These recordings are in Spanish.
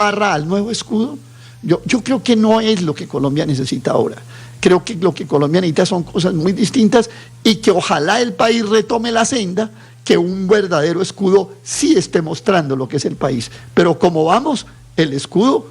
barra al nuevo escudo, yo creo que no es lo que Colombia necesita ahora. Creo que lo que Colombia necesita son cosas muy distintas y que ojalá el país retome la senda, que un verdadero escudo sí esté mostrando lo que es el país. Pero como vamos, el escudo,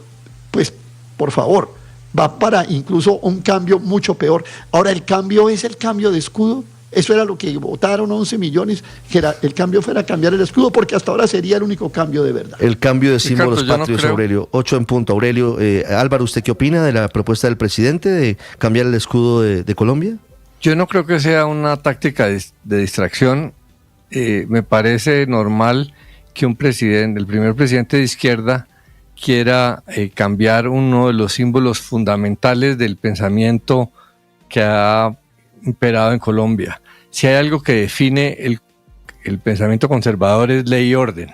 pues por favor, va para incluso un cambio mucho peor. Ahora, el cambio es el cambio de escudo. Eso era lo que votaron 11 millones, que el cambio fuera cambiar el escudo, porque hasta ahora sería el único cambio de verdad. El cambio de símbolos patrios, no Aurelio. 8 en punto, Aurelio. Álvaro, ¿usted qué opina de la propuesta del presidente de cambiar el escudo de Colombia? Yo no creo que sea una táctica de distracción. Me parece normal que el primer presidente de izquierda, quiera cambiar uno de los símbolos fundamentales del pensamiento que ha imperado en Colombia. Si hay algo que define el pensamiento conservador es ley y orden.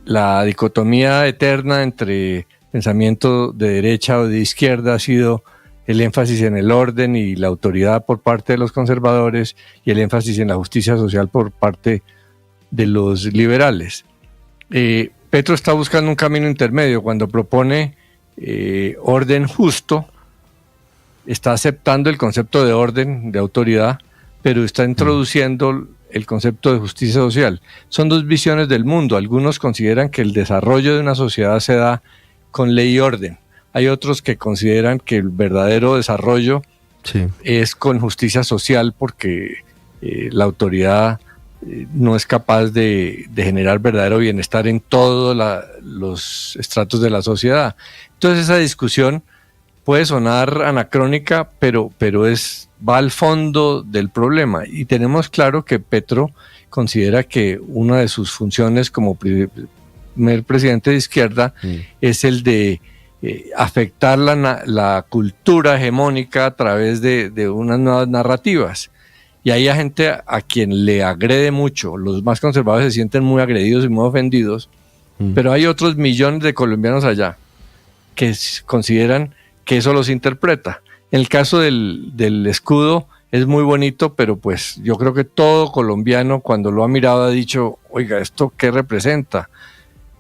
La dicotomía eterna entre pensamiento de derecha o de izquierda ha sido el énfasis en el orden y la autoridad por parte de los conservadores y el énfasis en la justicia social por parte de los liberales. Petro está buscando un camino intermedio. Cuando propone orden justo, está aceptando el concepto de orden, de autoridad, pero está introduciendo el concepto de justicia social. Son dos visiones del mundo. Algunos consideran que el desarrollo de una sociedad se da con ley y orden. Hay otros que consideran que el verdadero desarrollo es con justicia social, porque la autoridad no es capaz de generar verdadero bienestar en todos los estratos de la sociedad. Entonces esa discusión puede sonar anacrónica, pero va al fondo del problema. Y tenemos claro que Petro considera que una de sus funciones como primer presidente de izquierda es el de afectar la cultura hegemónica a través de unas nuevas narrativas. Y hay gente a quien le agrede mucho. Los más conservadores se sienten muy agredidos y muy ofendidos, pero hay otros millones de colombianos allá que consideran que eso los interpreta. En el caso del escudo es muy bonito, pero pues yo creo que todo colombiano cuando lo ha mirado ha dicho, oiga, ¿esto qué representa?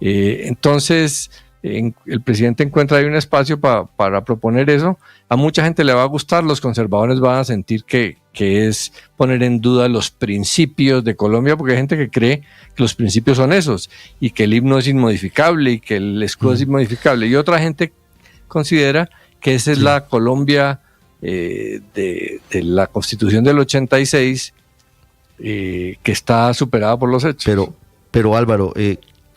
Entonces el presidente encuentra ahí un espacio para proponer eso. A mucha gente le va a gustar, los conservadores van a sentir que es poner en duda los principios de Colombia, porque hay gente que cree que los principios son esos, y que el himno es inmodificable y que el escudo es inmodificable, y otra gente considera que esa es la Colombia de la Constitución del 86, que está superada por los hechos. Pero Álvaro,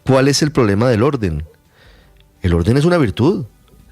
¿cuál es el problema del orden? El orden es una virtud.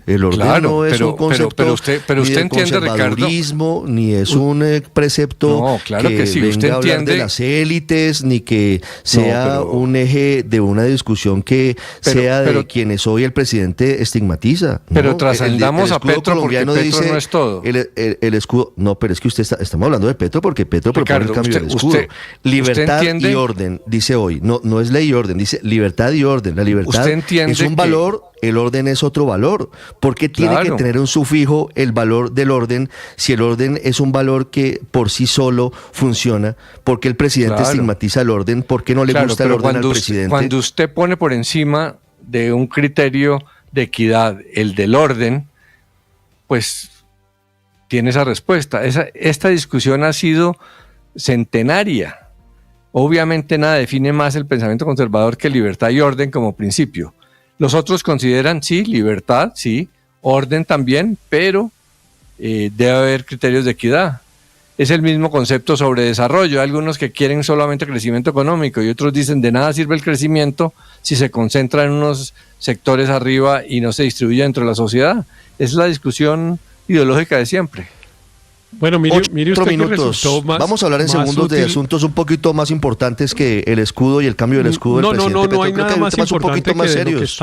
El orden no es un concepto pero usted ni de entiende, conservadurismo, Ricardo, ni es un precepto que sí, venga usted a hablar entiende de las élites, ni que sea un eje de una discusión que sea de quienes hoy el presidente estigmatiza. Pero trascendamos a Petro, porque Petro dice, no es todo. El escudo, no, pero es que estamos hablando de Petro porque Petro propone el cambio del escudo. Libertad y orden, dice hoy. No es ley y orden, dice libertad y orden. La libertad es un valor, el orden es otro valor. ¿Por qué tiene que tener un sufijo el valor del orden si el orden es un valor que por sí solo funciona? ¿Por qué el presidente estigmatiza el orden? ¿Por qué no le gusta el orden al presidente? Cuando usted pone por encima de un criterio de equidad el del orden, pues tiene esa respuesta. Esta discusión ha sido centenaria. Obviamente nada define más el pensamiento conservador que libertad y orden como principio. Los otros consideran, sí, libertad, sí, orden también, pero debe haber criterios de equidad. Es el mismo concepto sobre desarrollo. Hay algunos que quieren solamente crecimiento económico y otros dicen de nada sirve el crecimiento si se concentra en unos sectores arriba y no se distribuye dentro de la sociedad. Es la discusión ideológica de siempre. Bueno, mire usted minutos. Vamos a hablar en segundos de asuntos un poquito más importantes que el escudo y el cambio del escudo del presidente Petro. No hay nada más importante un poquito más serios.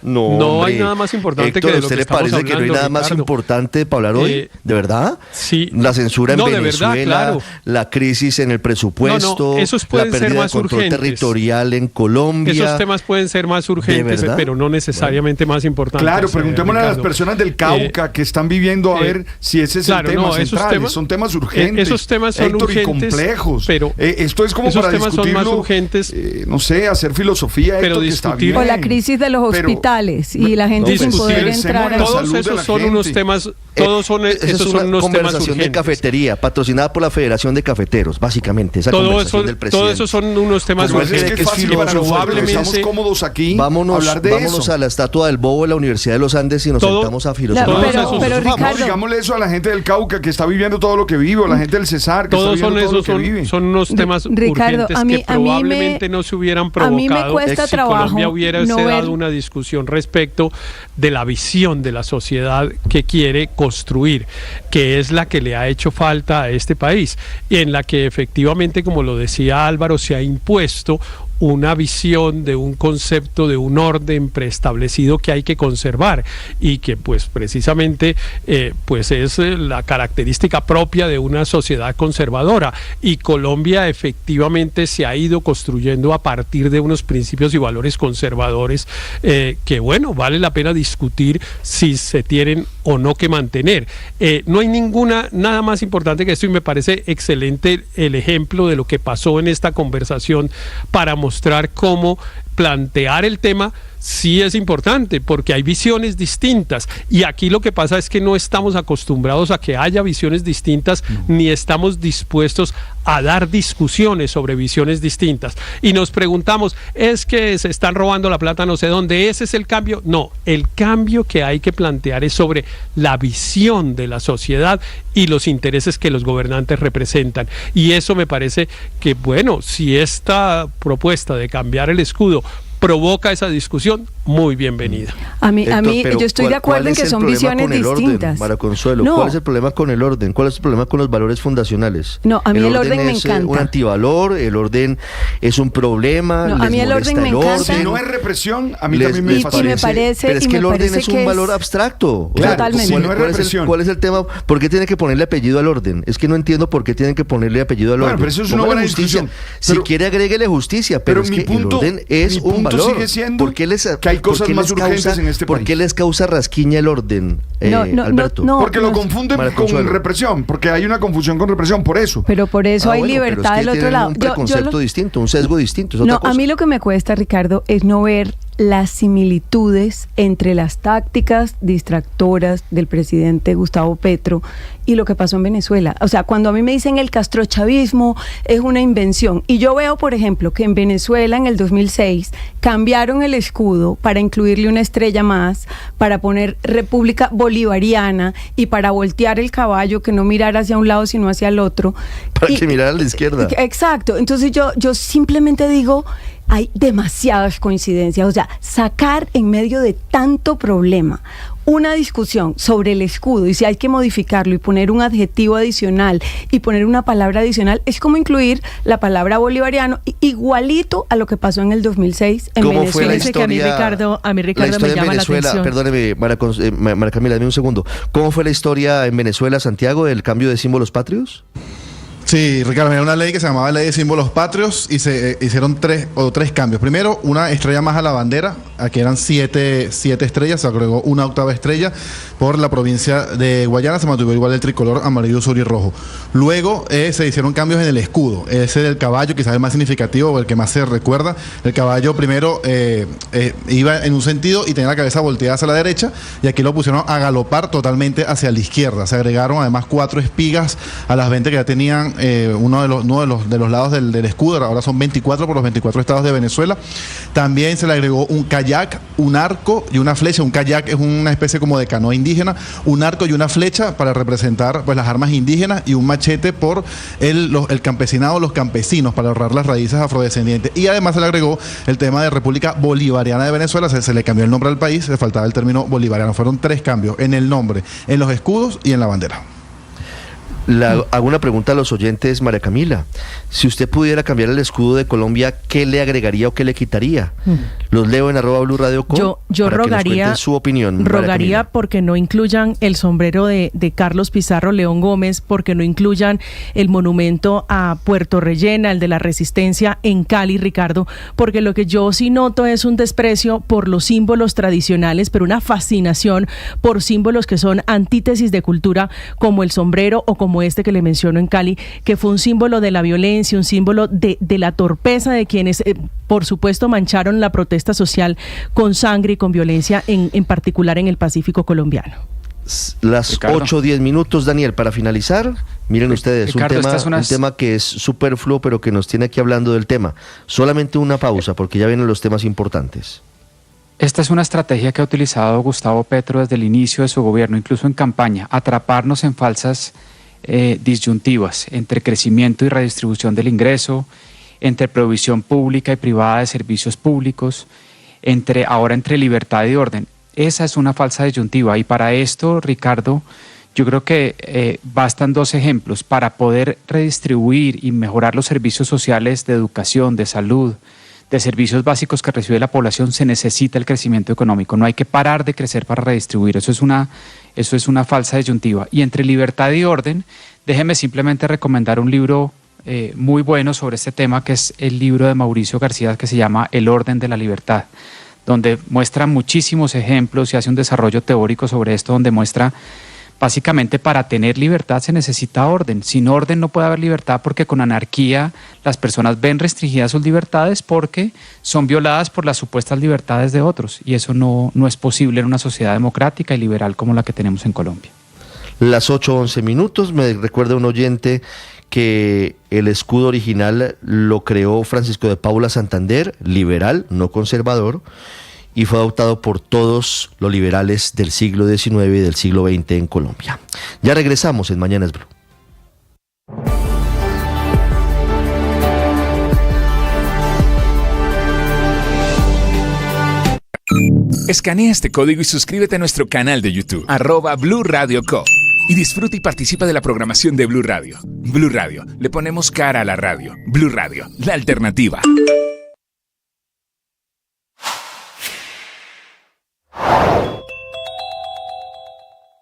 No hay nada más importante Héctor, que de lo ¿usted que le estamos parece que no hay nada más importante para hablar hoy? ¿De verdad? Sí. La censura en Venezuela, de verdad, claro. La crisis en el presupuesto, esos la pueden pérdida ser más de control urgentes. Territorial en Colombia. Esos temas pueden ser más urgentes, pero no necesariamente más importantes. Claro, preguntémosle a las personas del Cauca que están viviendo a ver si ese es el tema central. Son temas urgentes. Esos temas son Héctor, urgentes. y complejos. Pero esto es como esos para temas discutirlo, son más urgentes. No sé, hacer filosofía, pero Héctor, discutir. O la crisis de los hospitales y la gente sin poder entrar. Todos esos son unos temas. Todos son esos son unos temas urgentes. De cafetería, patrocinada por la Federación de Cafeteros, básicamente. Esa conversación del presidente. Todos esos son unos temas urgentes. Es que es fácil para nosotros, estamos cómodos aquí. Vámonos a la estatua del Bobo de la Universidad de los Andes y nos sentamos a filosofar. Pero Ricardo, digámosle eso a la gente del Cauca que está viviendo todo lo que vive, o a la gente del Cesar que está viviendo todo lo que vive. Son unos temas Ricardo, urgentes que probablemente no se hubieran provocado. A mí me cuesta si trabajo Colombia hubiera dado una discusión respecto de la visión de la sociedad que quiere construir, que es la que le ha hecho falta a este país y en la que efectivamente, como lo decía Álvaro, se ha impuesto una visión de un concepto, de un orden preestablecido que hay que conservar y que pues precisamente pues es la característica propia de una sociedad conservadora, y Colombia efectivamente se ha ido construyendo a partir de unos principios y valores conservadores que bueno, vale la pena discutir si se tienen o no que mantener. No hay nada más importante que esto, y me parece excelente el ejemplo de lo que pasó en esta conversación para mostrar cómo plantear el tema sí es importante, porque hay visiones distintas, y aquí lo que pasa es que no estamos acostumbrados a que haya visiones distintas, ni estamos dispuestos a dar discusiones sobre visiones distintas, y nos preguntamos, ¿es que se están robando la plata no sé dónde? ¿Ese es el cambio? No, el cambio que hay que plantear es sobre la visión de la sociedad y los intereses que los gobernantes representan, y eso me parece que, bueno, si esta propuesta de cambiar el escudo provoca esa discusión, muy bienvenida. A mí yo estoy de acuerdo en que son visiones distintas. Mara Consuelo, ¿cuál es el problema con el orden? ¿Cuál es el problema con los valores fundacionales? No, a mí el orden me encanta. Es un antivalor, el orden es un problema, no, a mí el orden me encanta. Si no es represión, a mí también me parece. Pero es que el orden es un valor abstracto. Claro, totalmente. Si no es represión. ¿Cuál es el tema? ¿Por qué tienen que ponerle apellido al orden? Es que no entiendo por qué tienen que ponerle apellido al orden. Bueno, pero eso es una buena discusión. Si quiere, agréguele justicia, pero es que el orden es un valor. Sigue siendo que hay cosas más urgentes en este país. ¿Por qué les causa rasquiña el orden, Alberto? Porque lo confunden con represión, porque hay una confusión con represión, por eso. Pero por eso hay libertad del otro lado. Un preconcepto distinto, un sesgo distinto. Es otra cosa. A mí lo que me cuesta, Ricardo, es no ver las similitudes entre las tácticas distractoras del presidente Gustavo Petro y lo que pasó en Venezuela. O sea, cuando a mí me dicen el castrochavismo es una invención, y yo veo, por ejemplo, que en Venezuela en el 2006 cambiaron el escudo para incluirle una estrella más, para poner República Bolivariana y para voltear el caballo, que no mirara hacia un lado sino hacia el otro. Para que mirara a la izquierda. Exacto. Entonces yo simplemente digo, hay demasiadas coincidencias. O sea, sacar en medio de tanto problema una discusión sobre el escudo y si hay que modificarlo y poner un adjetivo adicional y poner una palabra adicional, es como incluir la palabra bolivariano, igualito a lo que pasó en el 2006 en ¿Cómo Venezuela. fue la historia, que a mí Ricardo me llama la atención. Perdóneme, Mara Camila, dame un segundo. ¿Cómo fue la historia en Venezuela, Santiago, del cambio de símbolos patrios? Sí, Ricardo, era una ley que se llamaba Ley de Símbolos Patrios y se hicieron tres cambios. Primero, una estrella más a la bandera, aquí eran siete estrellas, se agregó una octava estrella. Por la provincia de Guayana se mantuvo igual el tricolor amarillo, azul y rojo. Luego se hicieron cambios en el escudo, ese del caballo, quizás el más significativo o el que más se recuerda. El caballo primero iba en un sentido y tenía la cabeza volteada hacia la derecha, y aquí lo pusieron a galopar totalmente hacia la izquierda. Se agregaron además 4 espigas a las 20 que ya tenían uno de los lados del escudo. Ahora son 24 por los 24 estados de Venezuela. También se le agregó un kayak, un arco y una flecha. Un kayak es una especie como de canoa indígena, un arco y una flecha para representar pues las armas indígenas, y un machete por el campesinado, los campesinos, para ahorrar las raíces afrodescendientes. Y además se le agregó el tema de República Bolivariana de Venezuela. Se le cambió el nombre al país, le faltaba el término bolivariano. Fueron 3 cambios en el nombre, en los escudos y en la bandera. Hago una pregunta a los oyentes, María Camila. Si usted pudiera cambiar el escudo de Colombia, ¿qué le agregaría o qué le quitaría? Los leo en @BluRadio.com. Yo rogaría su opinión. Rogaría porque no incluyan el sombrero de Carlos Pizarro León Gómez, porque no incluyan el monumento a Puerto Rellena, el de la Resistencia en Cali, Ricardo, porque lo que yo sí noto es un desprecio por los símbolos tradicionales, pero una fascinación por símbolos que son antítesis de cultura, como el sombrero o como este que le menciono en Cali, que fue un símbolo de la violencia, un símbolo de la torpeza de quienes, por supuesto, mancharon la protesta social con sangre y con violencia, en particular en el Pacífico colombiano. Las 8:10 minutos, Daniel, para finalizar. Miren ustedes, Ricardo, un tema que es superfluo, pero que nos tiene aquí hablando del tema. Solamente una pausa, porque ya vienen los temas importantes. Esta es una estrategia que ha utilizado Gustavo Petro desde el inicio de su gobierno, incluso en campaña, atraparnos en falsas disyuntivas entre crecimiento y redistribución del ingreso, entre provisión pública y privada de servicios públicos, entre libertad y orden. Esa es una falsa disyuntiva, y para esto, Ricardo, yo creo que bastan dos ejemplos. Para poder redistribuir y mejorar los servicios sociales de educación, de salud, de servicios básicos que recibe la población, se necesita el crecimiento económico. No hay que parar de crecer para redistribuir. Eso es una falsa disyuntiva. Y entre libertad y orden, déjeme simplemente recomendar un libro muy bueno sobre este tema, que es el libro de Mauricio García, que se llama El orden de la libertad, donde muestra muchísimos ejemplos y hace un desarrollo teórico sobre esto, donde muestra básicamente para tener libertad se necesita orden. Sin orden no puede haber libertad, porque con anarquía las personas ven restringidas sus libertades porque son violadas por las supuestas libertades de otros, y eso no es posible en una sociedad democrática y liberal como la que tenemos en Colombia. Las 8:11 minutos, me recuerda un oyente que el escudo original lo creó Francisco de Paula Santander, liberal, no conservador, y fue adoptado por todos los liberales del siglo XIX y del siglo XX en Colombia. Ya regresamos en Mañanas Blue. Escanea este código y suscríbete a nuestro canal de YouTube, @Blue Radio Co. Y disfruta y participa de la programación de Blue Radio. Blue Radio, le ponemos cara a la radio. Blue Radio, la alternativa.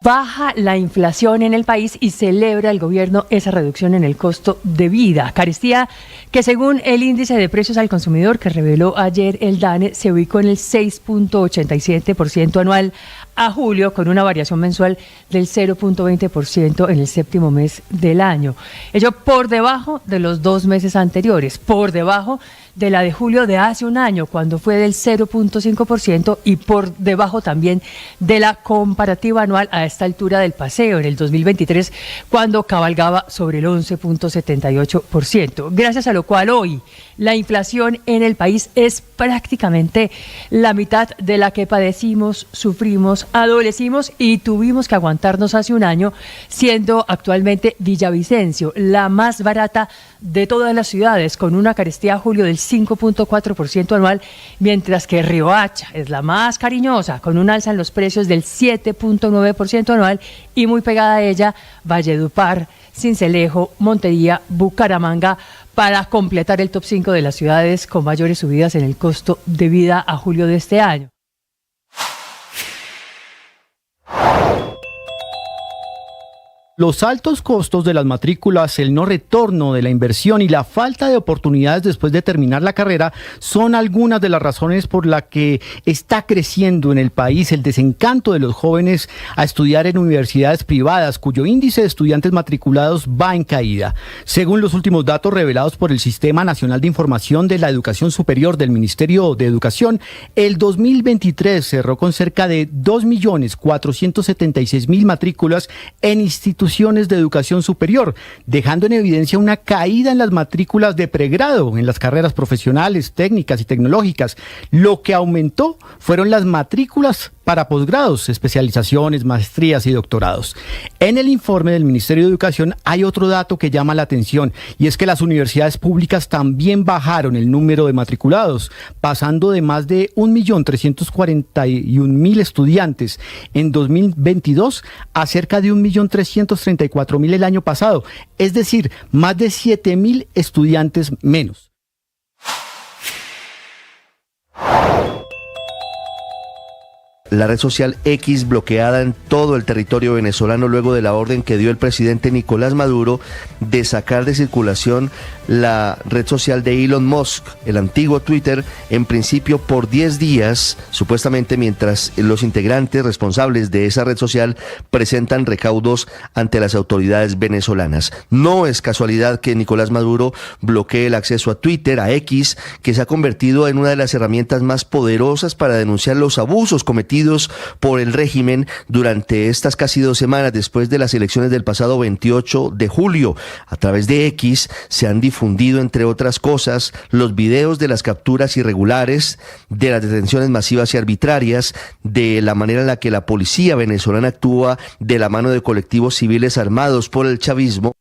Baja la inflación en el país y celebra el gobierno esa reducción en el costo de vida. Carestía que, según el índice de precios al consumidor que reveló ayer el DANE, se ubicó en el 6.87% anual a julio, con una variación mensual del 0.20% en el séptimo mes del año. Ello por debajo de los 2 meses anteriores, por debajo de la de julio de hace un año, cuando fue del 0.5%, y por debajo también de la comparativa anual a esta altura del paseo, en el 2023, cuando cabalgaba sobre el 11.78%. Gracias a lo cual hoy la inflación en el país es prácticamente la mitad de la que padecimos, sufrimos, adolecimos y tuvimos que aguantarnos hace un año, siendo actualmente Villavicencio la más barata de todas las ciudades, con una carestía a julio del 5.4% anual, mientras que Riohacha es la más cariñosa, con un alza en los precios del 7.9% anual, y muy pegada a ella Valledupar, Sincelejo, Montería, Bucaramanga, para completar el top 5 de las ciudades con mayores subidas en el costo de vida a julio de este año. Los altos costos de las matrículas, el no retorno de la inversión y la falta de oportunidades después de terminar la carrera son algunas de las razones por las que está creciendo en el país el desencanto de los jóvenes a estudiar en universidades privadas, cuyo índice de estudiantes matriculados va en caída. Según los últimos datos revelados por el Sistema Nacional de Información de la Educación Superior del Ministerio de Educación, el 2023 cerró con cerca de 2.476.000 matrículas en instituciones de educación superior, dejando en evidencia una caída en las matrículas de pregrado en las carreras profesionales, técnicas y tecnológicas. Lo que aumentó fueron las matrículas para posgrados, especializaciones, maestrías y doctorados. En el informe del Ministerio de Educación hay otro dato que llama la atención, y es que las universidades públicas también bajaron el número de matriculados, pasando de más de 1.341.000 estudiantes en 2022 a cerca de 1.334.000 el año pasado, es decir, más de 7.000 estudiantes menos. La red social X bloqueada en todo el territorio venezolano luego de la orden que dio el presidente Nicolás Maduro de sacar de circulación la red social de Elon Musk, el antiguo Twitter, en principio por 10 días, supuestamente mientras los integrantes responsables de esa red social presentan recaudos ante las autoridades venezolanas. No es casualidad que Nicolás Maduro bloquee el acceso a Twitter, a X, que se ha convertido en una de las herramientas más poderosas para denunciar los abusos cometidos por el régimen durante estas casi 2 semanas después de las elecciones del pasado 28 de julio. A través de X se han difundido, entre otras cosas, los videos de las capturas irregulares, de las detenciones masivas y arbitrarias, de la manera en la que la policía venezolana actúa de la mano de colectivos civiles armados por el chavismo.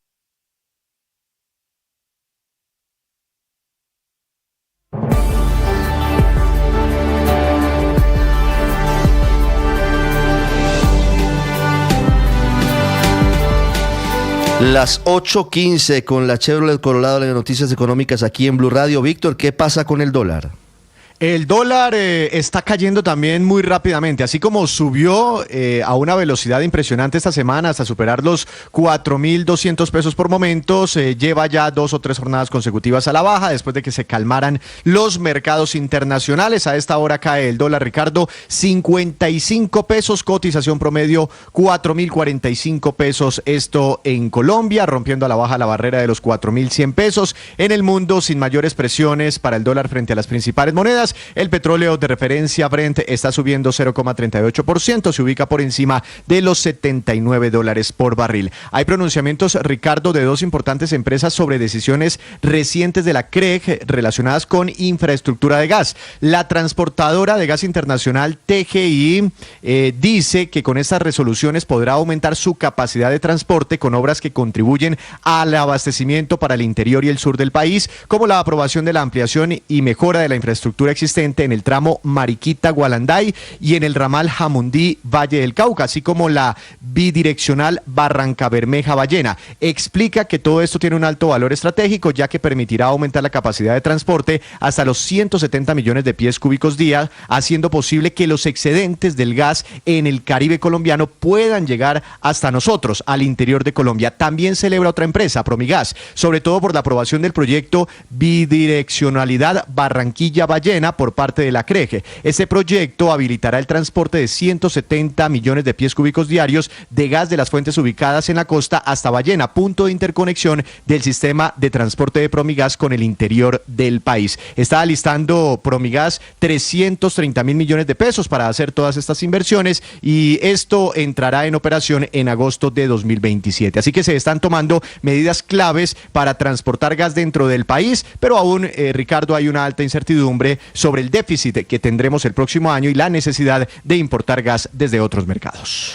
Las 8:15 con la Chevrolet Colorado de Noticias Económicas aquí en Blue Radio. Víctor, ¿qué pasa con el dólar? El dólar está cayendo también muy rápidamente, así como subió a una velocidad impresionante esta semana hasta superar los 4.200 pesos por momentos, lleva ya 2 o 3 jornadas consecutivas a la baja después de que se calmaran los mercados internacionales. A esta hora cae el dólar, Ricardo, 55 pesos, cotización promedio 4.045 pesos, esto en Colombia, rompiendo a la baja la barrera de los 4.100 pesos. En el mundo, sin mayores presiones para el dólar frente a las principales monedas, el petróleo de referencia Brent está subiendo 0,38%, se ubica por encima de los $79 por barril. Hay pronunciamientos, Ricardo, de 2 importantes empresas sobre decisiones recientes de la CREG relacionadas con infraestructura de gas. La transportadora de gas internacional TGI dice que con estas resoluciones podrá aumentar su capacidad de transporte con obras que contribuyen al abastecimiento para el interior y el sur del país, como la aprobación de la ampliación y mejora de la infraestructura existente en el tramo Mariquita-Gualanday y en el ramal Jamundí-Valle del Cauca, así como la bidireccional Barranca-Bermeja-Ballena. Explica que todo esto tiene un alto valor estratégico, ya que permitirá aumentar la capacidad de transporte hasta los 170 millones de pies cúbicos día, haciendo posible que los excedentes del gas en el Caribe colombiano puedan llegar hasta nosotros, al interior de Colombia. También celebra otra empresa, Promigas, sobre todo por la aprobación del proyecto Bidireccionalidad Barranquilla-Ballena por parte de la CREG. Este proyecto habilitará el transporte de 170 millones de pies cúbicos diarios de gas de las fuentes ubicadas en la costa hasta Ballena, punto de interconexión del sistema de transporte de Promigas con el interior del país. Está alistando Promigas 330.000 millones de pesos para hacer todas estas inversiones y esto entrará en operación en agosto de 2027. Así que se están tomando medidas claves para transportar gas dentro del país, pero aún, Ricardo, hay una alta incertidumbre sobre el déficit que tendremos el próximo año y la necesidad de importar gas desde otros mercados.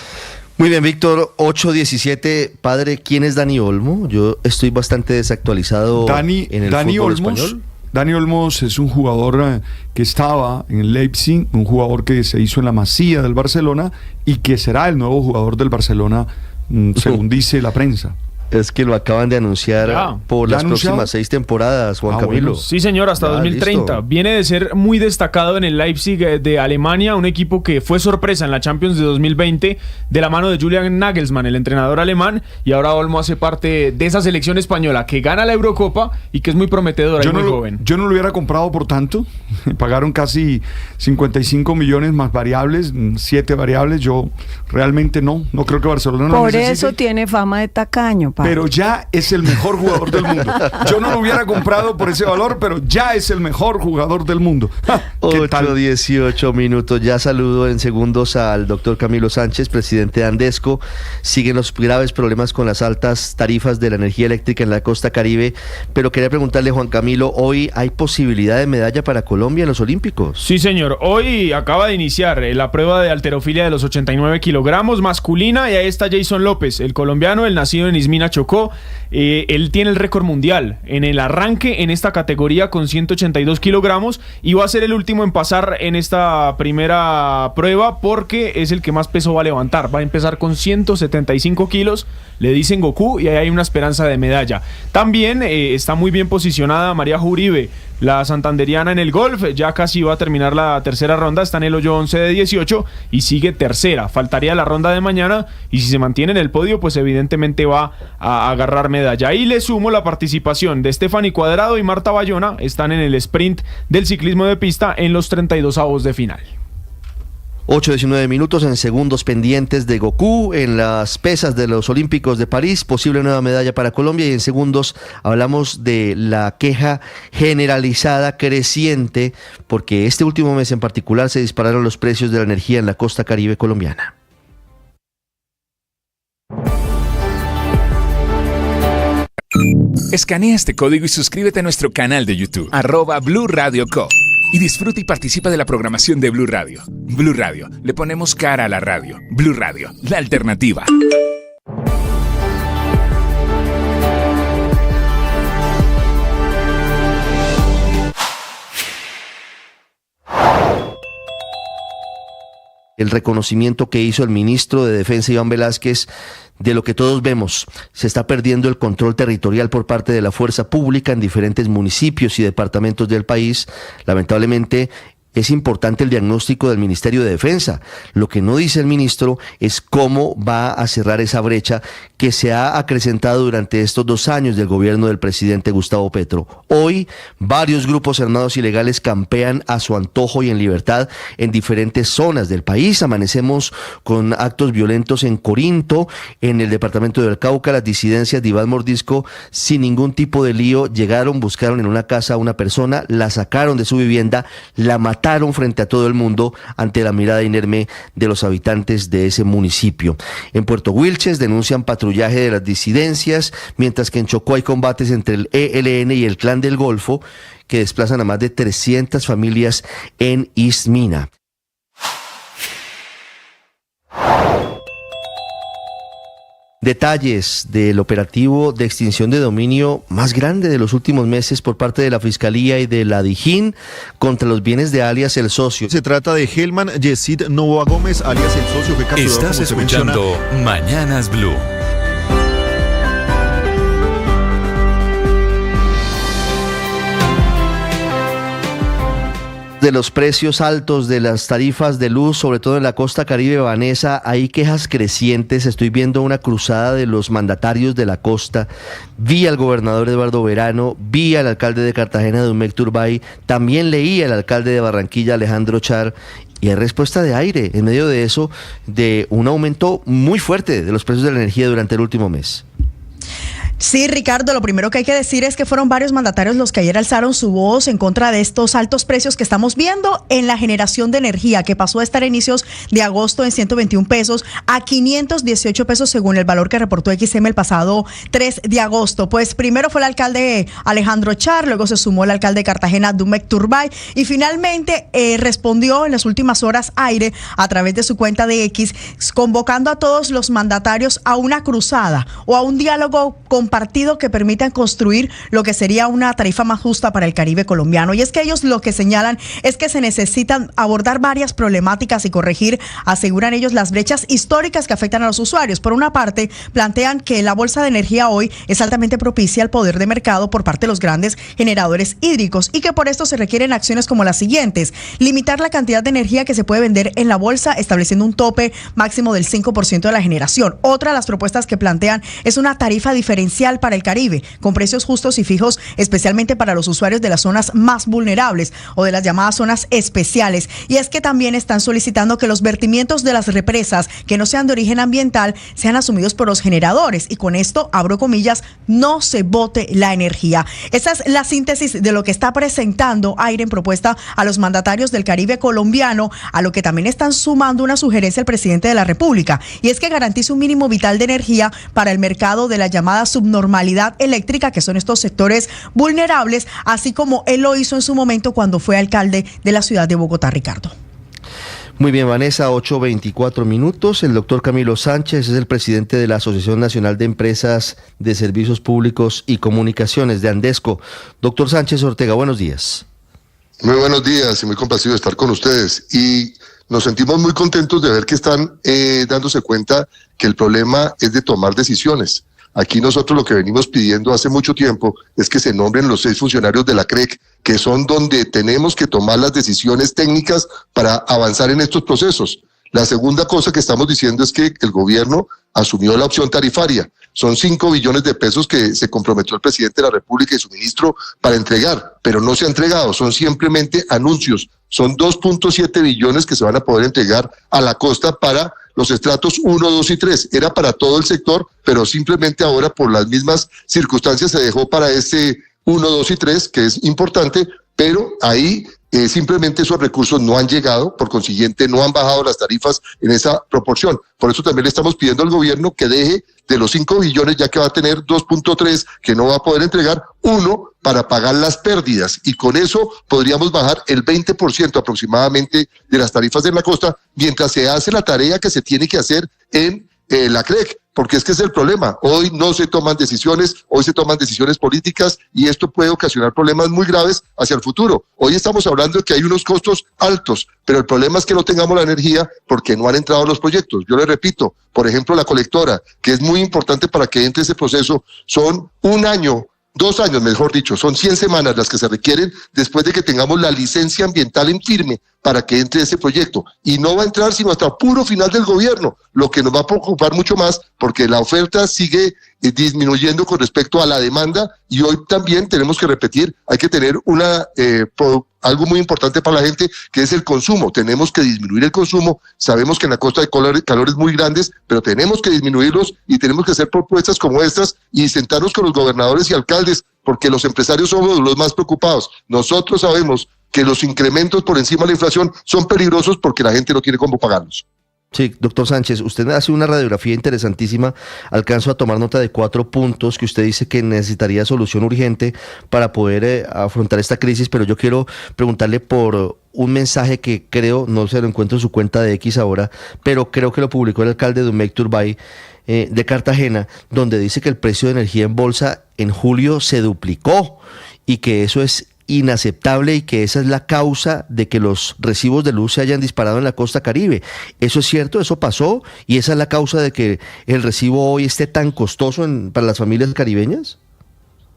Muy bien, Víctor, 8:17. Padre, ¿quién es Dani Olmo? Yo estoy bastante desactualizado en el fútbol español. Dani Olmos es un jugador que estaba en el Leipzig, un jugador que se hizo en la Masía del Barcelona y que será el nuevo jugador del Barcelona, según dice la prensa. Es que lo acaban de anunciar por las próximas 6 temporadas, Juan Camilo. Bueno. Sí, señor, hasta 2030. Listo. Viene de ser muy destacado en el Leipzig de Alemania, un equipo que fue sorpresa en la Champions de 2020 de la mano de Julian Nagelsmann, el entrenador alemán, y ahora Olmo hace parte de esa selección española que gana la Eurocopa y que es muy prometedora y muy joven. Yo no lo hubiera comprado por tanto. Pagaron casi 55 millones más variables, 7 variables. Yo realmente no creo que Barcelona lo necesite. Por eso tiene fama de tacaño, pero ya es el mejor jugador del mundo. Yo no lo hubiera comprado por ese valor, pero ya es el mejor jugador del mundo. 8:18 minutos. Ya saludo en segundos al doctor Camilo Sánchez, presidente de Andesco. Siguen los graves problemas con las altas tarifas de la energía eléctrica en la costa Caribe, pero quería preguntarle, Juan Camilo, ¿hoy hay posibilidad de medalla para Colombia en los Olímpicos? Sí, señor. Hoy acaba de iniciar la prueba de halterofilia de los 89 kilogramos masculina, y ahí está Jason López, el colombiano, el nacido en Izmina, Chocó. Él tiene el récord mundial en el arranque en esta categoría con 182 kilogramos y va a ser el último en pasar en esta primera prueba porque es el que más peso va a levantar. Va a empezar con 175 kilos, le dicen Goku, y ahí hay una esperanza de medalla. También está muy bien posicionada María Uribe, la santanderiana, en el golf. Ya casi va a terminar la tercera ronda, está en el hoyo 11 de 18 y sigue tercera. Faltaría la ronda de mañana y si se mantiene en el podio, pues evidentemente va a agarrar medalla. Y le sumo la participación de Stephanie Cuadrado y Marta Bayona, están en el sprint del ciclismo de pista en los 32avos de final. 8:19 minutos. En segundos pendientes de Goku en las pesas de los Olímpicos de París, posible nueva medalla para Colombia, y en segundos hablamos de la queja generalizada creciente porque este último mes en particular se dispararon los precios de la energía en la costa Caribe colombiana. Escanea este código y suscríbete a nuestro canal de YouTube, @Blue Radio Co. Y disfruta y participa de la programación de Blue Radio. Blue Radio, le ponemos cara a la radio. Blue Radio, la alternativa. El reconocimiento que hizo el ministro de Defensa, Iván Velázquez, de lo que todos vemos: se está perdiendo el control territorial por parte de la fuerza pública en diferentes municipios y departamentos del país. Lamentablemente, es importante el diagnóstico del Ministerio de Defensa. Lo que no dice el ministro es cómo va a cerrar esa brecha que se ha acrecentado durante estos 2 años del gobierno del presidente Gustavo Petro. Hoy, varios grupos armados ilegales campean a su antojo y en libertad en diferentes zonas del país. Amanecemos con actos violentos en Corinto, en el departamento del Cauca. Las disidencias de Iván Mordisco, sin ningún tipo de lío, llegaron, buscaron en una casa a una persona, la sacaron de su vivienda, la mataron frente a todo el mundo ante la mirada inerme de los habitantes de ese municipio. En Puerto Wilches denuncian patrullaje de las disidencias, mientras que en Chocó hay combates entre el ELN y el Clan del Golfo que desplazan a más de 300 familias en Izmina. Detalles del operativo de extinción de dominio más grande de los últimos meses por parte de la Fiscalía y de la Dijín contra los bienes de alias El Socio. Se trata de Helman Yesid Novoa Gómez, alias El Socio, que capturó. Estás escuchando Mañanas Blue. De los precios altos de las tarifas de luz, sobre todo en la costa Caribe, Vanessa, hay quejas crecientes. Estoy viendo una cruzada de los mandatarios de la costa. Vi al gobernador Eduardo Verano, vi al alcalde de Cartagena, Dumek Turbay, también leí al alcalde de Barranquilla, Alejandro Char, y hay respuesta de aire en medio de eso, de un aumento muy fuerte de los precios de la energía durante el último mes. Sí, Ricardo, lo primero que hay que decir es que fueron varios mandatarios los que ayer alzaron su voz en contra de estos altos precios que estamos viendo en la generación de energía, que pasó a estar a inicios de agosto en 121 pesos a 518 pesos según el valor que reportó XM el pasado 3 de agosto. Pues primero fue el alcalde Alejandro Char, luego se sumó el alcalde de Cartagena, Dumek Turbay, y finalmente respondió en las últimas horas Aire a través de su cuenta de X, convocando a todos los mandatarios a una cruzada o a un diálogo compartido que permitan construir lo que sería una tarifa más justa para el Caribe colombiano. Y es que ellos lo que señalan es que se necesitan abordar varias problemáticas y corregir, aseguran ellos, las brechas históricas que afectan a los usuarios. Por una parte, plantean que la bolsa de energía hoy es altamente propicia al poder de mercado por parte de los grandes generadores hídricos y que por esto se requieren acciones como las siguientes: limitar la cantidad de energía que se puede vender en la bolsa, estableciendo un tope máximo del 5% de la generación. Otra de las propuestas que plantean es una tarifa diferenciada especial para el Caribe, con precios justos y fijos, especialmente para los usuarios de las zonas más vulnerables o de las llamadas zonas especiales. Y es que también están solicitando que los vertimientos de las represas que no sean de origen ambiental sean asumidos por los generadores y con esto, abro comillas, no se bote la energía. Esa es la síntesis de lo que está presentando AIRE en propuesta a los mandatarios del Caribe colombiano, a lo que también están sumando una sugerencia al presidente de la República, y es que garantice un mínimo vital de energía para el mercado de la llamada subnormalidad eléctrica, que son estos sectores vulnerables, así como él lo hizo en su momento cuando fue alcalde de la ciudad de Bogotá, Ricardo. Muy bien, Vanessa, 8:24. El doctor Camilo Sánchez es el presidente de la Asociación Nacional de Empresas de Servicios Públicos y Comunicaciones, de Andesco. Doctor Sánchez Ortega, buenos días. Muy buenos días y muy complacido de estar con ustedes. Y nos sentimos muy contentos de ver que están dándose cuenta que el problema es de tomar decisiones. Aquí nosotros lo que venimos pidiendo hace mucho tiempo es que se nombren los 6 funcionarios de la CREC, que son donde tenemos que tomar las decisiones técnicas para avanzar en estos procesos. La segunda cosa que estamos diciendo es que el gobierno asumió la opción tarifaria. Son 5 billones de pesos que se comprometió el presidente de la República y su ministro para entregar, pero no se ha entregado, son simplemente anuncios. Son 2.7 billones que se van a poder entregar a la costa para los estratos 1, 2 y 3. Era para todo el sector, pero simplemente ahora por las mismas circunstancias se dejó para este 1, 2 y 3, que es importante, pero ahí simplemente esos recursos no han llegado, por consiguiente no han bajado las tarifas en esa proporción. Por eso también le estamos pidiendo al gobierno que deje de los 5 billones, ya que va a tener 2.3 que no va a poder entregar, 1 para pagar las pérdidas, y con eso podríamos bajar el 20% aproximadamente de las tarifas de la costa, mientras se hace la tarea que se tiene que hacer en la CREC, porque es que es el problema. Hoy no se toman decisiones, hoy se toman decisiones políticas y esto puede ocasionar problemas muy graves hacia el futuro. Hoy estamos hablando de que hay unos costos altos, pero el problema es que no tengamos la energía porque no han entrado los proyectos. Yo le repito, por ejemplo, la colectora, que es muy importante para que entre ese proceso, son 1 año, 2 años, mejor dicho, son 100 semanas las que se requieren después de que tengamos la licencia ambiental en firme para que entre ese proyecto. Y no va a entrar sino hasta puro final del gobierno, lo que nos va a preocupar mucho más porque la oferta sigue disminuyendo con respecto a la demanda, y hoy también tenemos que repetir, hay que tener algo muy importante para la gente, que es el consumo. Tenemos que disminuir el consumo. Sabemos que en la costa hay calores muy grandes, pero tenemos que disminuirlos y tenemos que hacer propuestas como estas y sentarnos con los gobernadores y alcaldes, porque los empresarios somos los más preocupados. Nosotros sabemos que los incrementos por encima de la inflación son peligrosos porque la gente no tiene cómo pagarlos. Sí, doctor Sánchez, usted hace una radiografía interesantísima. Alcanzo a tomar nota de 4 puntos que usted dice que necesitaría solución urgente para poder afrontar esta crisis, pero yo quiero preguntarle por un mensaje que creo, no se lo encuentro en su cuenta de X ahora, pero creo que lo publicó el alcalde de Dumec Turbay de Cartagena, donde dice que el precio de energía en bolsa en julio se duplicó y que eso es inaceptable y que esa es la causa de que los recibos de luz se hayan disparado en la costa Caribe. ¿Eso es cierto? ¿Eso pasó? ¿Y esa es la causa de que el recibo hoy esté tan costoso para las familias caribeñas?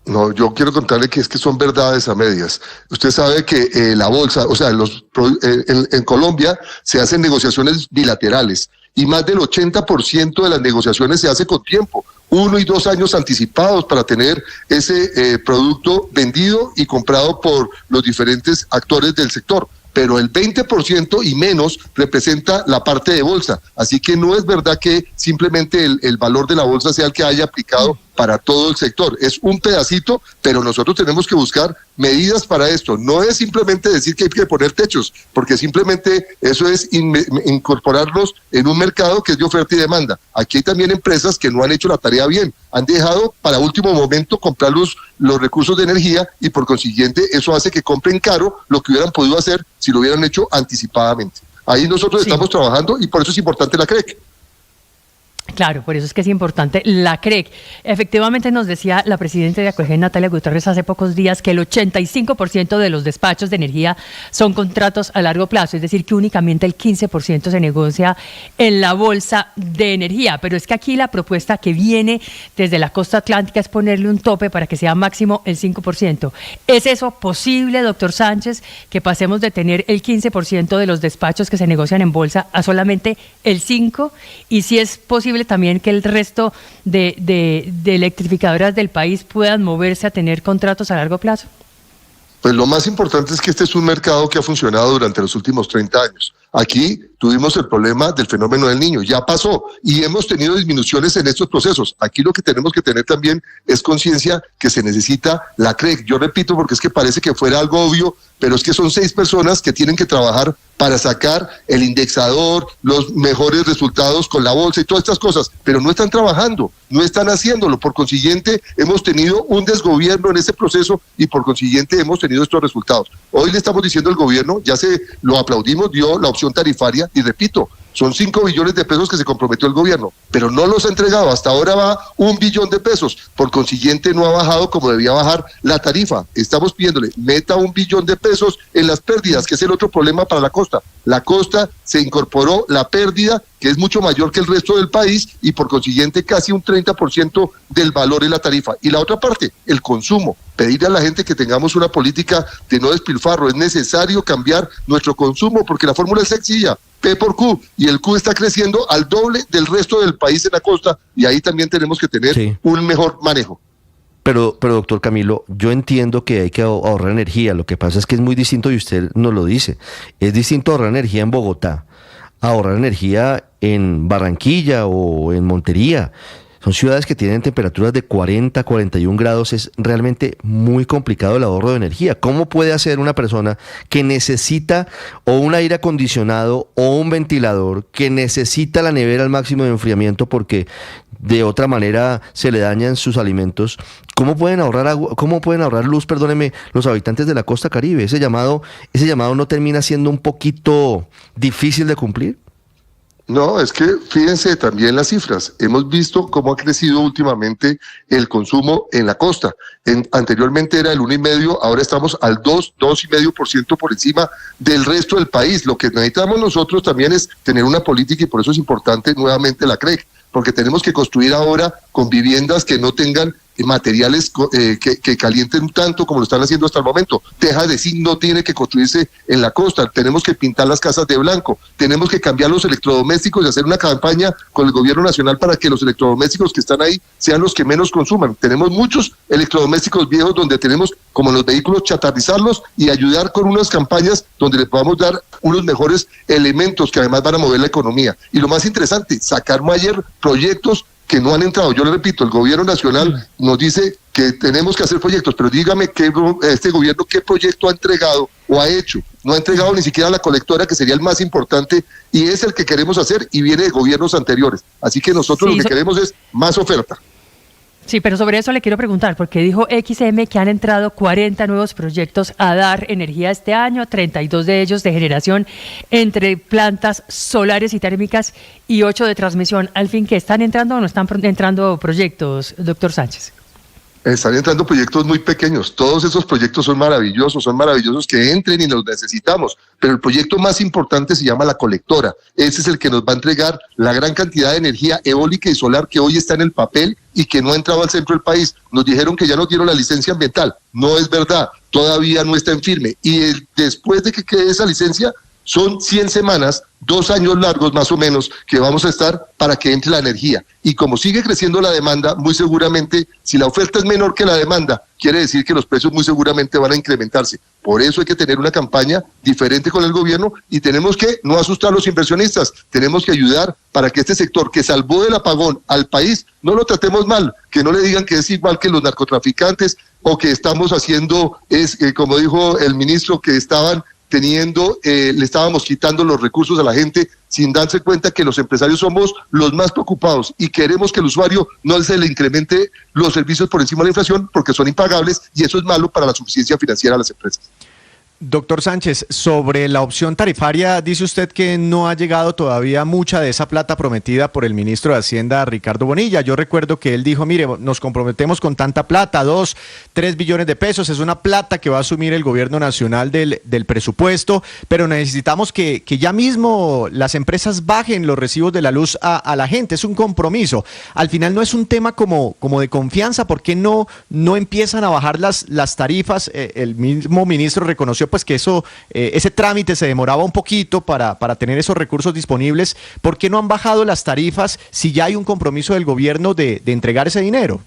No, yo quiero contarle que es que son verdades a medias. Usted sabe que la bolsa, o sea, en Colombia se hacen negociaciones bilaterales y más del 80% de las negociaciones se hace con tiempo, 1 y 2 años anticipados para tener ese producto vendido y comprado por los diferentes actores del sector. Pero el 20% y menos representa la parte de bolsa. Así que no es verdad que simplemente el valor de la bolsa sea el que haya aplicado para todo el sector. Es un pedacito, pero nosotros tenemos que buscar medidas para esto. No es simplemente decir que hay que poner techos, porque simplemente eso es incorporarlos en un mercado que es de oferta y demanda. Aquí hay también empresas que no han hecho la tarea bien. Han dejado para último momento comprar los recursos de energía y por consiguiente eso hace que compren caro lo que hubieran podido hacer si lo hubieran hecho anticipadamente. Ahí nosotros estamos trabajando y por eso es importante la CREC. Claro, por eso es que es importante la CREC. Efectivamente nos decía la presidenta de Acuegen, Natalia Gutiérrez, hace pocos días que el 85% de los despachos de energía son contratos a largo plazo, es decir, que únicamente el 15% se negocia en la bolsa de energía. Pero es que aquí la propuesta que viene desde la costa atlántica es ponerle un tope para que sea máximo el 5%. ¿Es eso posible, doctor Sánchez, que pasemos de tener el 15% de los despachos que se negocian en bolsa a solamente el 5%? Y si es posible posible también que el resto de electrificadoras del país puedan moverse a tener contratos a largo plazo? Pues lo más importante es que este es un mercado que ha funcionado durante los últimos 30 años. Aquí tuvimos el problema del fenómeno del Niño, ya pasó y hemos tenido disminuciones en estos procesos. Aquí lo que tenemos que tener también es conciencia que se necesita la CREC. Yo repito porque es que parece que fuera algo obvio, pero es que son 6 personas que tienen que trabajar para sacar el indexador, los mejores resultados con la bolsa y todas estas cosas, pero no están trabajando, no están haciéndolo. Por consiguiente, hemos tenido un desgobierno en ese proceso y por consiguiente hemos tenido estos resultados. Hoy le estamos diciendo al gobierno, ya se lo aplaudimos, dio la opción tarifaria y repito, son 5 billones de pesos que se comprometió el gobierno, pero no los ha entregado. Hasta ahora va 1 billón de pesos. Por consiguiente, no ha bajado como debía bajar la tarifa. Estamos pidiéndole, meta 1 billón de pesos en las pérdidas, que es el otro problema para la costa. La costa se incorporó la pérdida, que es mucho mayor que el resto del país, y por consiguiente casi un 30% del valor en la tarifa. Y la otra parte, el consumo. Pedirle a la gente que tengamos una política de no despilfarro. Es necesario cambiar nuestro consumo, porque la fórmula es sencilla. P por Q, y el Q está creciendo al doble del resto del país en la costa, y ahí también tenemos que tener un mejor manejo. Pero doctor Camilo, yo entiendo que hay que ahorrar energía, lo que pasa es que es muy distinto, y usted nos lo dice, es distinto ahorrar energía en Bogotá, ahorrar energía en Barranquilla o en Montería. Son ciudades que tienen temperaturas de 40, 41 grados, es realmente muy complicado el ahorro de energía. ¿Cómo puede hacer una persona que necesita o un aire acondicionado o un ventilador, que necesita la nevera al máximo de enfriamiento porque de otra manera se le dañan sus alimentos? ¿Cómo pueden ahorrar agua, cómo pueden ahorrar luz, perdóneme, los habitantes de la costa Caribe? ¿Ese llamado no termina siendo un poquito difícil de cumplir? No, es que fíjense también las cifras. Hemos visto cómo ha crecido últimamente el consumo en la costa. Anteriormente era el 1,5%, ahora estamos al 2,5% por encima del resto del país. Lo que necesitamos nosotros también es tener una política, y por eso es importante nuevamente la CREC, porque tenemos que construir ahora con viviendas que no tengan materiales que calienten tanto como lo están haciendo hasta el momento. Teja de zinc no tiene que construirse en la costa, tenemos que pintar las casas de blanco, tenemos que cambiar los electrodomésticos y hacer una campaña con el gobierno nacional para que los electrodomésticos que están ahí sean los que menos consuman. Tenemos muchos electrodomésticos viejos donde tenemos, como los vehículos, chatarrizarlos y ayudar con unas campañas donde le podamos dar unos mejores elementos que además van a mover la economía. Y lo más interesante, sacar ayer proyectos que no han entrado. Yo le repito, el gobierno nacional nos dice que tenemos que hacer proyectos, pero dígame este gobierno qué proyecto ha entregado o ha hecho. No ha entregado ni siquiera la colectora, que sería el más importante, y es el que queremos hacer, y viene de gobiernos anteriores. Así que nosotros lo que queremos es más oferta. Sí, pero sobre eso le quiero preguntar, porque dijo XM que han entrado 40 nuevos proyectos a dar energía este año, 32 de ellos de generación entre plantas solares y térmicas y 8 de transmisión. ¿Al fin que están entrando o no están entrando proyectos, doctor Sánchez? Están entrando proyectos muy pequeños. Todos esos proyectos son maravillosos que entren y los necesitamos. Pero el proyecto más importante se llama la colectora. Ese es el que nos va a entregar la gran cantidad de energía eólica y solar que hoy está en el papel y que no ha entrado al centro del país. Nos dijeron que ya nos dieron la licencia ambiental. No es verdad. Todavía no está en firme. Y después de que quede esa licencia, son 100 semanas, 2 años largos más o menos, que vamos a estar para que entre la energía. Y como sigue creciendo la demanda, muy seguramente, si la oferta es menor que la demanda, quiere decir que los precios muy seguramente van a incrementarse. Por eso hay que tener una campaña diferente con el gobierno y tenemos que no asustar a los inversionistas, tenemos que ayudar para que este sector que salvó del apagón al país, no lo tratemos mal, que no le digan que es igual que los narcotraficantes o que estamos haciendo, como dijo el ministro, que le estábamos quitando los recursos a la gente sin darse cuenta que los empresarios somos los más preocupados y queremos que el usuario no se le incremente los servicios por encima de la inflación porque son impagables y eso es malo para la suficiencia financiera de las empresas. Doctor Sánchez, sobre la opción tarifaria, dice usted que no ha llegado todavía mucha de esa plata prometida por el ministro de Hacienda, Ricardo Bonilla. Yo recuerdo que él dijo, mire, nos comprometemos con tanta plata, 2-3 billones de pesos, es una plata que va a asumir el gobierno nacional del presupuesto, pero necesitamos que ya mismo las empresas bajen los recibos de la luz a la gente, es un compromiso. Al final no es un tema como de confianza, ¿por qué no empiezan a bajar las tarifas? El mismo ministro reconoció pues que ese trámite se demoraba un poquito para tener esos recursos disponibles. ¿Por qué no han bajado las tarifas si ya hay un compromiso del gobierno de entregar ese dinero?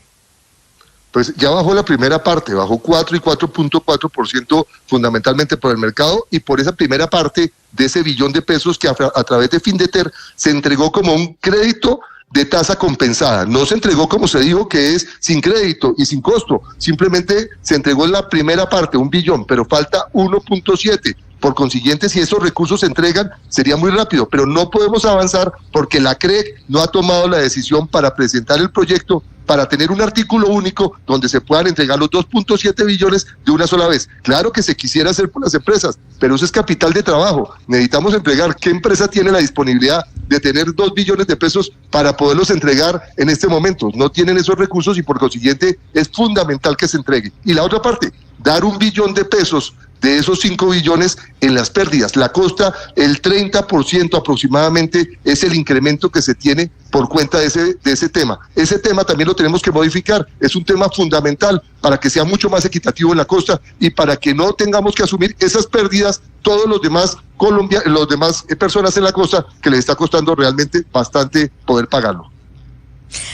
Pues ya bajó la primera parte, bajó 4 y 4.4% fundamentalmente por el mercado y por esa primera parte de ese billón de pesos que a través de Findeter se entregó como un crédito de tasa compensada. No se entregó como se dijo que es sin crédito y sin costo, simplemente se entregó en la primera parte, 1 billón, pero falta 1.7. Por consiguiente, si esos recursos se entregan, sería muy rápido, pero no podemos avanzar porque la CREC no ha tomado la decisión para presentar el proyecto para tener un artículo único donde se puedan entregar los 2.7 billones de una sola vez. Claro que se quisiera hacer por las empresas, pero eso es capital de trabajo. Necesitamos entregar. ¿Qué empresa tiene la disponibilidad de tener 2 billones de pesos para poderlos entregar en este momento? No tienen esos recursos y por consiguiente es fundamental que se entregue. Y la otra parte, dar 1 billón de pesos de esos 5 billones en las pérdidas. La costa, el 30% aproximadamente es el incremento que se tiene por cuenta de ese tema. Ese tema también lo tenemos que modificar. Es un tema fundamental para que sea mucho más equitativo en la costa y para que no tengamos que asumir esas pérdidas todos los demás personas en la costa que les está costando realmente bastante poder pagarlo.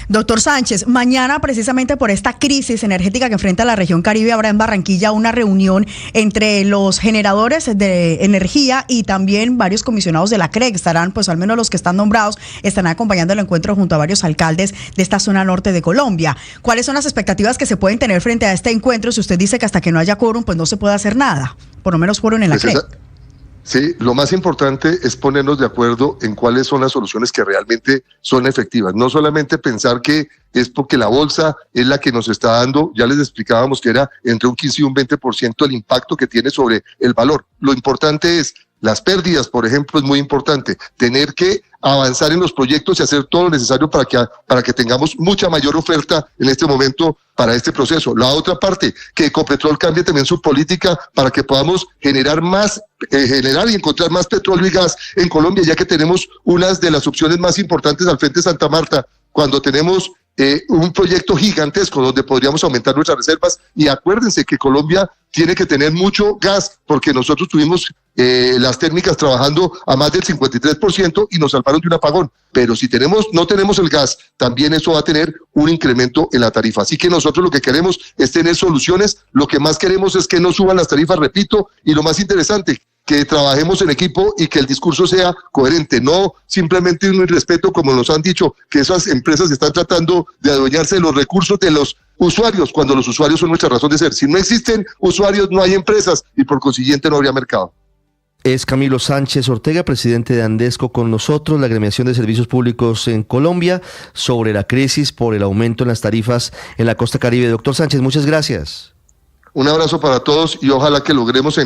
Doctor Sánchez, mañana precisamente por esta crisis energética que enfrenta la región Caribe habrá en Barranquilla una reunión entre los generadores de energía y también varios comisionados de la CREC. Estarán, pues al menos los que están nombrados, estarán acompañando el encuentro junto a varios alcaldes de esta zona norte de Colombia. ¿Cuáles son las expectativas que se pueden tener frente a este encuentro si usted dice que hasta que no haya quórum pues no se puede hacer nada? Por lo menos quórum en la CREC. Sí, lo más importante es ponernos de acuerdo en cuáles son las soluciones que realmente son efectivas. No solamente pensar que es porque la bolsa es la que nos está dando, ya les explicábamos que era entre un 15 y un 20% el impacto que tiene sobre el valor. Lo importante es las pérdidas, por ejemplo, es muy importante. Tener que avanzar en los proyectos y hacer todo lo necesario para que tengamos mucha mayor oferta en este momento para este proceso. La otra parte, que Ecopetrol cambie también su política para que podamos generar y encontrar más petróleo y gas en Colombia, ya que tenemos unas de las opciones más importantes al frente de Santa Marta, cuando tenemos un proyecto gigantesco donde podríamos aumentar nuestras reservas. Y acuérdense que Colombia tiene que tener mucho gas porque nosotros tuvimos las térmicas trabajando a más del 53% y nos salvaron de un apagón. Pero si no tenemos el gas, también eso va a tener un incremento en la tarifa. Así que nosotros lo que queremos es tener soluciones. Lo que más queremos es que no suban las tarifas, repito, y lo más interesante, que trabajemos en equipo y que el discurso sea coherente, no simplemente un irrespeto como nos han dicho, que esas empresas están tratando de adueñarse de los recursos de los usuarios, cuando los usuarios son nuestra razón de ser. Si no existen usuarios, no hay empresas y por consiguiente no habría mercado. Es Camilo Sánchez Ortega, presidente de Andesco, con nosotros, la agremiación de servicios públicos en Colombia, sobre la crisis por el aumento en las tarifas en la costa Caribe. Doctor Sánchez, muchas gracias. Un abrazo para todos y ojalá que logremos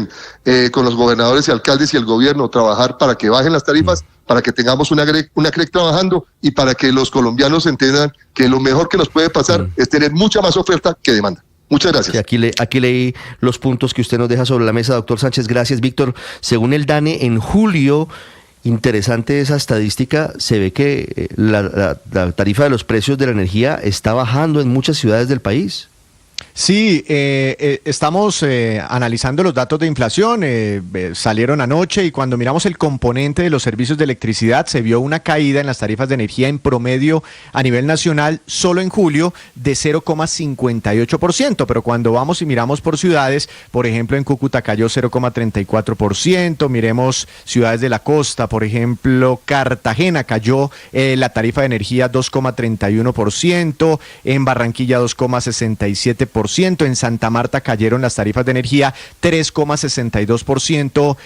con los gobernadores y alcaldes y el gobierno trabajar para que bajen las tarifas, para que tengamos una CREC trabajando y para que los colombianos entiendan que lo mejor que nos puede pasar es tener mucha más oferta que demanda. Muchas gracias. Sí, aquí leí los puntos que usted nos deja sobre la mesa, doctor Sánchez. Gracias, Víctor. Según el DANE, en julio, interesante esa estadística, se ve que la tarifa de los precios de la energía está bajando en muchas ciudades del país. Sí, estamos analizando los datos de inflación, salieron anoche y cuando miramos el componente de los servicios de electricidad se vio una caída en las tarifas de energía en promedio a nivel nacional solo en julio de 0,58%, pero cuando vamos y miramos por ciudades, por ejemplo en Cúcuta cayó 0,34%, miremos ciudades de la costa, por ejemplo Cartagena cayó la tarifa de energía 2,31%, en Barranquilla 2,67%, en Santa Marta cayeron las tarifas de energía 3,62%,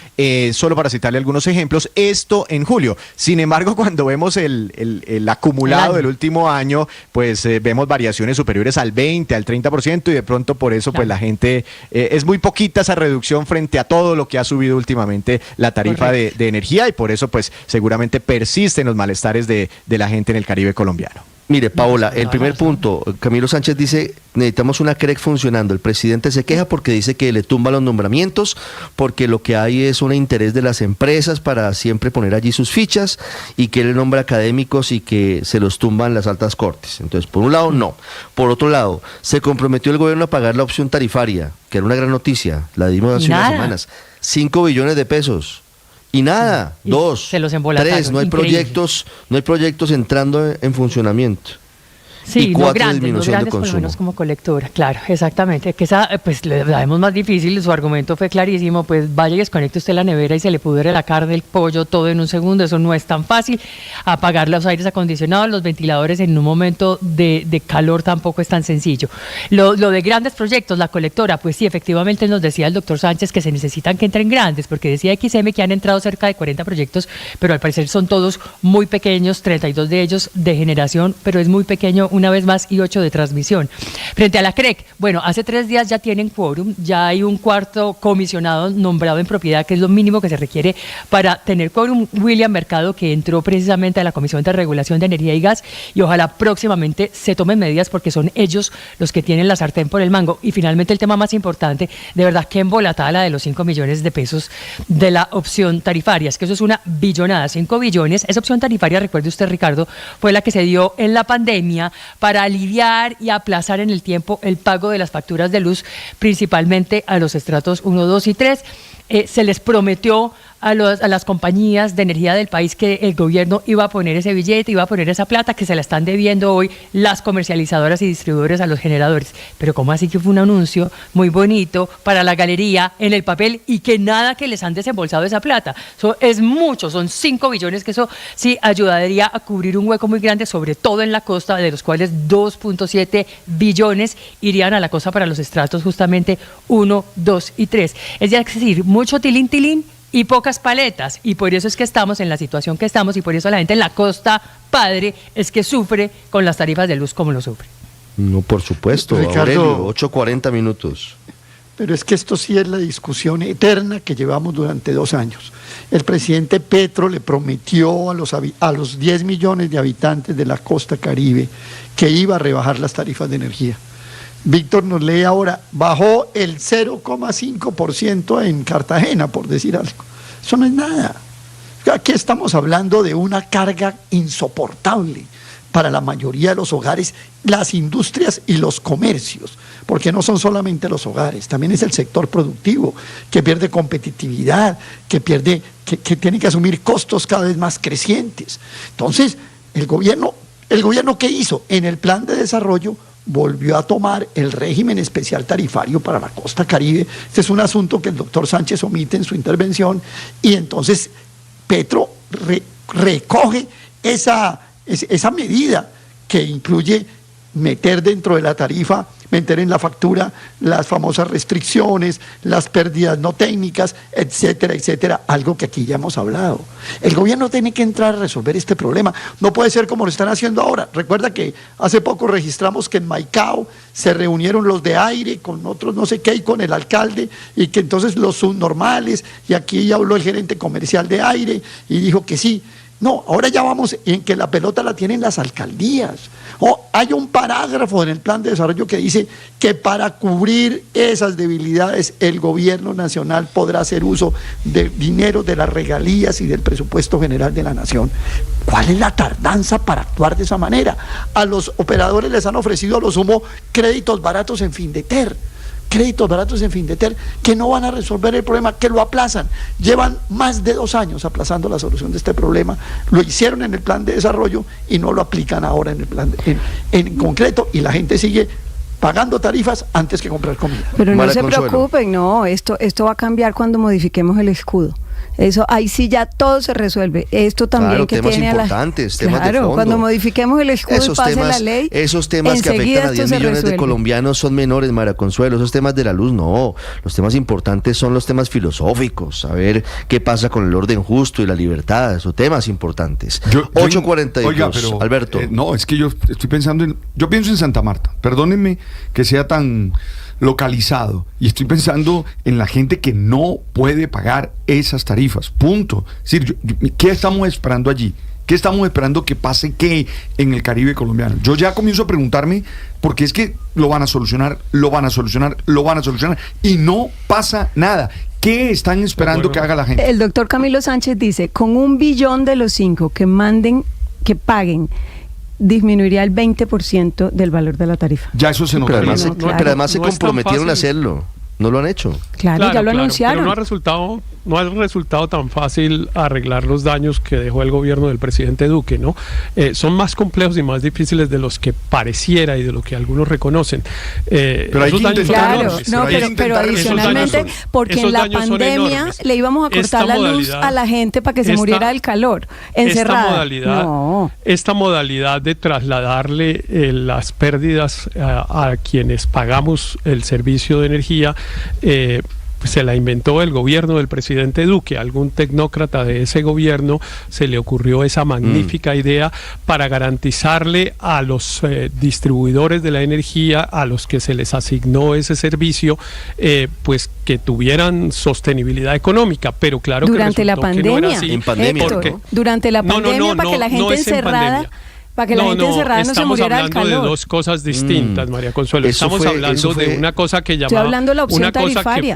solo para citarle algunos ejemplos, esto en julio. Sin embargo, cuando vemos el acumulado del último año, pues vemos variaciones superiores al 20, al 30% y de pronto por eso pues la gente, es muy poquita esa reducción frente a todo lo que ha subido últimamente la tarifa de energía y por eso pues seguramente persisten los malestares de la gente en el Caribe colombiano. Mire, Paola, el primer punto, Camilo Sánchez dice, necesitamos una CREC funcionando. El presidente se queja porque dice que le tumba los nombramientos, porque lo que hay es un interés de las empresas para siempre poner allí sus fichas y que él nombra académicos y que se los tumban las altas cortes. Entonces, por un lado, no. Por otro lado, se comprometió el gobierno a pagar la opción tarifaria, que era una gran noticia, la dimos hace unas semanas. 5 billones de pesos. Y nada, 2, se los embolataron. 3, no hay proyectos entrando en funcionamiento. Sí, no grandes por lo menos como colectora, claro, exactamente. Que esa, pues le vemos más difícil, su argumento fue clarísimo, pues vaya y desconecte usted la nevera y se le pudre la carne, el pollo, todo en un segundo, eso no es tan fácil. Apagar los aires acondicionados, los ventiladores en un momento de calor tampoco es tan sencillo. Lo de grandes proyectos, la colectora, pues sí, efectivamente nos decía el doctor Sánchez que se necesitan que entren grandes, porque decía XM que han entrado cerca de 40 proyectos, pero al parecer son todos muy pequeños, 32 de ellos de generación, pero es muy pequeño una vez más y 8 de transmisión. Frente a la CREC, bueno, hace 3 días ya tienen quórum, ya hay un cuarto comisionado nombrado en propiedad, que es lo mínimo que se requiere para tener quórum. William Mercado, que entró precisamente a la Comisión de Regulación de Energía y Gas, y ojalá próximamente se tomen medidas porque son ellos los que tienen la sartén por el mango. Y finalmente el tema más importante, de verdad que embolatada la de los 5 millones de pesos de la opción tarifaria, es que eso es una billonada, 5 billones. Esa opción tarifaria, recuerde usted, Ricardo, fue la que se dio en la pandemia para aliviar y aplazar en el tiempo el pago de las facturas de luz, principalmente a los estratos 1, 2 y 3. Se les prometió a las compañías de energía del país que el gobierno iba a poner ese billete, iba a poner esa plata que se la están debiendo hoy las comercializadoras y distribuidores a los generadores. Pero ¿cómo así que fue un anuncio muy bonito para la galería en el papel y que nada que les han desembolsado esa plata? Eso es mucho, son 5 billones, que eso sí ayudaría a cubrir un hueco muy grande, sobre todo en la costa, de los cuales 2.7 billones irían a la costa para los estratos justamente 1, 2 y 3. Es decir, mucho tilín y pocas paletas, y por eso es que estamos en la situación que estamos, y por eso la gente en la costa padre es que sufre con las tarifas de luz como lo sufre. No, por supuesto, Ricardo, 8:40 minutos. Pero es que esto sí es la discusión eterna que llevamos durante 2 años. El presidente Petro le prometió a los 10 millones de habitantes de la costa Caribe que iba a rebajar las tarifas de energía. Víctor nos lee ahora, bajó el 0,5% en Cartagena, por decir algo. Eso no es nada. Aquí estamos hablando de una carga insoportable para la mayoría de los hogares, las industrias y los comercios, porque no son solamente los hogares, también es el sector productivo que pierde competitividad, que tiene que asumir costos cada vez más crecientes. Entonces, el gobierno ¿qué hizo? En el plan de desarrollo volvió a tomar el régimen especial tarifario para la costa Caribe. Este es un asunto que el doctor Sánchez omite en su intervención, y entonces Petro recoge esa medida que incluye meter dentro de la tarifa, meter en la factura las famosas restricciones, las pérdidas no técnicas, etcétera, etcétera, algo que aquí ya hemos hablado. El gobierno tiene que entrar a resolver este problema, no puede ser como lo están haciendo ahora. Recuerda que hace poco registramos que en Maicao se reunieron los de aire con otros no sé qué y con el alcalde, y que entonces los subnormales, y aquí ya habló el gerente comercial de aire y dijo que sí. No, ahora ya vamos en que la pelota la tienen las alcaldías. Hay un parágrafo en el plan de desarrollo que dice que para cubrir esas debilidades el gobierno nacional podrá hacer uso de dinero de las regalías y del presupuesto general de la nación. ¿Cuál es la tardanza para actuar de esa manera? A los operadores les han ofrecido a lo sumo créditos baratos en Findeter. Que no van a resolver el problema, que lo aplazan. Llevan más de 2 años aplazando la solución de este problema. Lo hicieron en el plan de desarrollo y no lo aplican ahora en el plan en concreto, y la gente sigue pagando tarifas antes que comprar comida. Pero no se preocupen, no, esto va a cambiar cuando modifiquemos el escudo. Eso, ahí sí ya todo se resuelve. Esto también, claro, que temas tiene importantes, temas de fondo. Cuando modifiquemos el escudo y pase la ley, esos temas que afectan a 10 millones de colombianos son menores, Mara Consuelo. Esos temas de la luz, no. Los temas importantes son los temas filosóficos, saber qué pasa con el orden justo y la libertad. Esos temas importantes. 8:42. Oiga, pero, Alberto. No, es que yo pienso en Santa Marta. Perdónenme que sea tan localizado, y estoy pensando en la gente que no puede pagar esas tarifas, punto. Es decir, ¿qué estamos esperando allí? ¿Qué estamos esperando que pase qué en el Caribe colombiano? Yo ya comienzo a preguntarme, porque es que lo van a solucionar, y no pasa nada. ¿Qué están esperando que haga la gente? El doctor Camilo Sánchez dice, con 1 billón de los 5 que paguen, disminuiría el 20% del valor de la tarifa. Ya eso se nota. Pero además se comprometieron a hacerlo. No lo han hecho. Claro, ya lo anunciaron. Pero no ha resultado tan fácil arreglar los daños que dejó el gobierno del presidente Duque, ¿no? Son más complejos y más difíciles de los que pareciera y de lo que algunos reconocen. Pero hay que intentar. Pero adicionalmente, porque en la pandemia le íbamos a cortar la luz a la gente para que se muriera del calor, encerrada. Esta modalidad de trasladarle las pérdidas a quienes pagamos el servicio de energía, se la inventó el gobierno del presidente Duque. Algún tecnócrata de ese gobierno se le ocurrió esa magnífica idea para garantizarle a los distribuidores de la energía, a los que se les asignó ese servicio, pues que tuvieran sostenibilidad económica. Pero claro, durante la pandemia, que no era así. En pandemia, Héctor, durante la pandemia, para que la gente encerrada... Para que la gente encerrada no se muriera del calor. Estamos hablando de dos cosas distintas, María Consuelo. Estamos hablando de una cosa que llamaba... Estoy hablando de la opción tarifaria.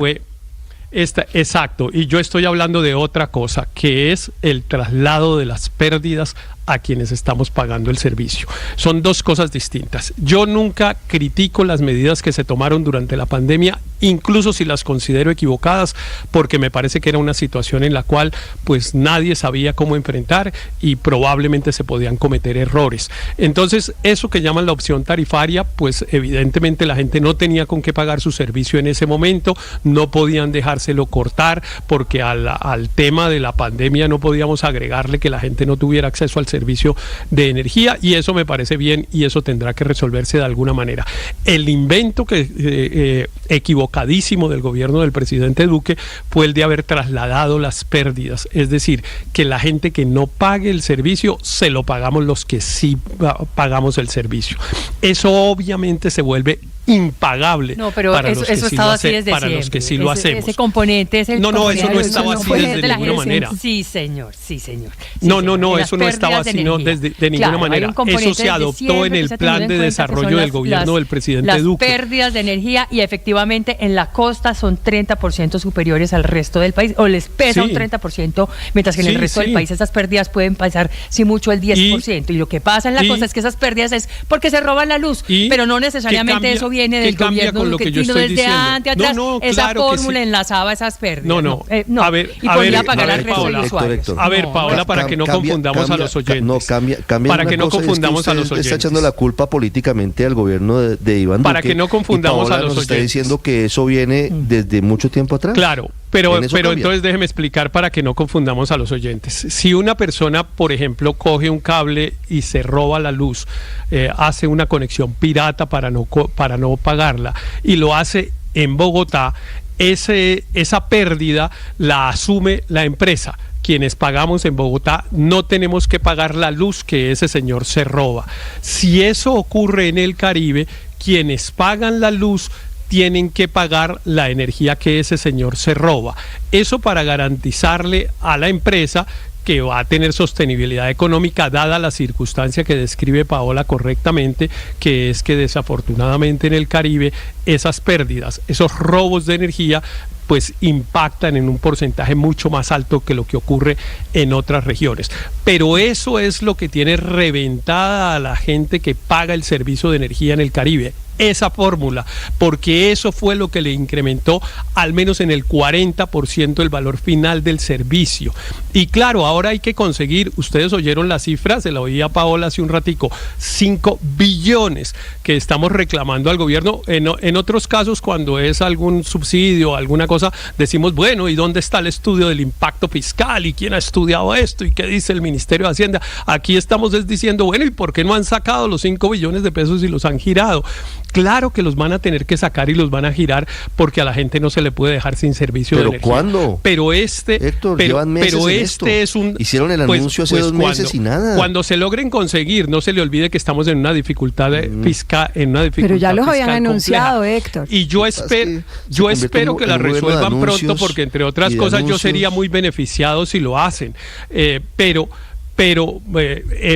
Exacto, y yo estoy hablando de otra cosa, que es el traslado de las pérdidas a quienes estamos pagando el servicio. Son dos cosas distintas. Yo nunca critico las medidas que se tomaron durante la pandemia, incluso si las considero equivocadas, porque me parece que era una situación en la cual pues nadie sabía cómo enfrentar y probablemente se podían cometer errores. Entonces, eso que llaman la opción tarifaria, pues evidentemente la gente no tenía con qué pagar su servicio en ese momento, no podían dejárselo cortar, porque al tema de la pandemia no podíamos agregarle que la gente no tuviera acceso al servicio de energía, y eso me parece bien y eso tendrá que resolverse de alguna manera. El invento equivocadísimo del gobierno del presidente Duque fue el de haber trasladado las pérdidas, es decir, que la gente que no pague el servicio se lo pagamos los que sí pagamos el servicio. Eso obviamente se vuelve impagable. No, pero para eso estaba así desde para siempre. Los que sí lo hacemos. Ese componente es el No, eso no estaba así desde ninguna manera. Sí, señor. No, eso no estaba así de ninguna manera. Eso se adoptó en el plan de desarrollo del gobierno del presidente Duque. Las pérdidas de energía, y efectivamente en la costa son 30% superiores al resto del país, o les pesa un 30%, mientras que en el resto del país esas pérdidas pueden pasar, si mucho, el 10%. Y lo que pasa en la costa es que esas pérdidas es porque se roban la luz, pero no necesariamente eso viene del gobierno Duque, sino desde antes atrás. Esa fórmula enlazaba esas pérdidas. A ver, pagar al resto de los usuarios. A ver, Paola, para que no confundamos a los oyentes. Para que no confundamos a los oyentes. Está echando la culpa políticamente al gobierno de Iván Duque. Para que no confundamos a los oyentes. Está diciendo que eso viene desde mucho tiempo atrás. Claro. Pero entonces déjeme explicar para que no confundamos a los oyentes. Si una persona, por ejemplo, coge un cable y se roba la luz, hace una conexión pirata para no pagarla, y lo hace en Bogotá, esa pérdida la asume la empresa. Quienes pagamos en Bogotá no tenemos que pagar la luz que ese señor se roba. Si eso ocurre en el Caribe, quienes pagan la luz tienen que pagar la energía que ese señor se roba. Eso para garantizarle a la empresa que va a tener sostenibilidad económica, dada la circunstancia que describe Paola correctamente, que es que desafortunadamente en el Caribe esas pérdidas, esos robos de energía, pues impactan en un porcentaje mucho más alto que lo que ocurre en otras regiones. Pero eso es lo que tiene reventada a la gente que paga el servicio de energía en el Caribe. Esa fórmula, porque eso fue lo que le incrementó al menos en el 40% el valor final del servicio. Y claro, ahora hay que conseguir, ustedes oyeron las cifras, se la oía Paola hace un ratico, 5 billones que estamos reclamando al gobierno. En otros casos, cuando es algún subsidio, alguna cosa, decimos, bueno, ¿y dónde está el estudio del impacto fiscal? ¿Y quién ha estudiado esto? ¿Y qué dice el Ministerio de Hacienda? Aquí estamos diciendo, bueno, ¿y por qué no han sacado los 5 billones de pesos y los han girado? Claro que los van a tener que sacar y los van a girar, porque a la gente no se le puede dejar sin servicio de energía. ¿Pero cuándo? Pero Héctor, llevan meses en esto. Es un... Hicieron el anuncio hace 2 meses y nada. Cuando se logren conseguir, no se le olvide que estamos en una dificultad fiscal, Pero ya los habían anunciado, Héctor. Y yo espero que la resuelvan pronto, porque entre otras cosas yo sería muy beneficiado si lo hacen. Pero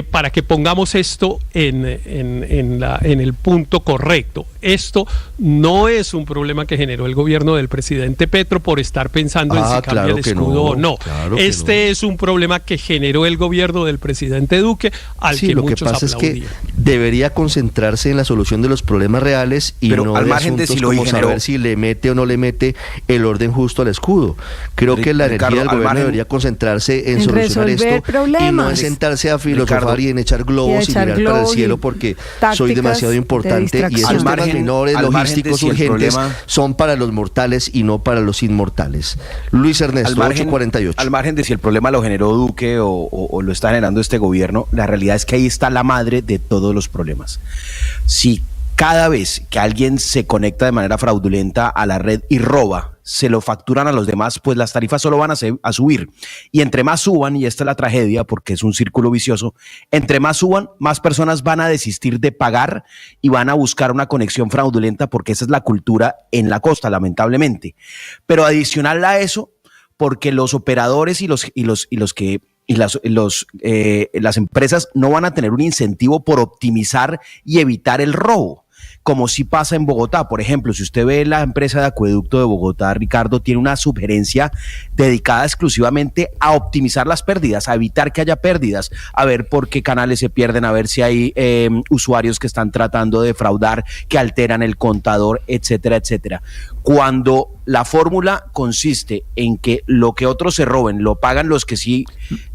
para que pongamos esto en el punto correcto, esto no es un problema que generó el gobierno del presidente Petro por estar pensando en si cambia el escudo o no. Es un problema que generó el gobierno del presidente Duque, al que muchos aplaudían. Es que debería concentrarse en la solución de los problemas reales y pero no al de margen de asuntos si lo como generó, saber si le mete o no le mete el orden justo al escudo. Creo que la Ricardo, energía del gobierno margen, debería concentrarse en solucionar esto problemas. y no en sentarse a filosofar Ricardo, y en echar globos y mirar para el cielo porque soy demasiado importante y esos temas menores, logísticos, urgentes, son para los mortales y no para los inmortales. Luis Ernesto, 848. Al margen de si el problema lo generó Duque o lo está generando este gobierno, la realidad es que ahí está la madre de todos los problemas. Si cada vez que alguien se conecta de manera fraudulenta a la red y roba, se lo facturan a los demás, pues las tarifas solo van a subir. Y entre más suban, y esta es la tragedia porque es un círculo vicioso, entre más suban, más personas van a desistir de pagar y van a buscar una conexión fraudulenta porque esa es la cultura en la costa, lamentablemente. Pero adicional a eso, porque los operadores y las empresas no van a tener un incentivo por optimizar y evitar el robo, como sí pasa en Bogotá. Por ejemplo, si usted ve la empresa de acueducto de Bogotá, Ricardo, tiene una subgerencia dedicada exclusivamente a optimizar las pérdidas, a evitar que haya pérdidas, a ver por qué canales se pierden, a ver si hay usuarios que están tratando de fraudar, que alteran el contador, etcétera, etcétera. Cuando la fórmula consiste en que lo que otros se roben lo pagan los que sí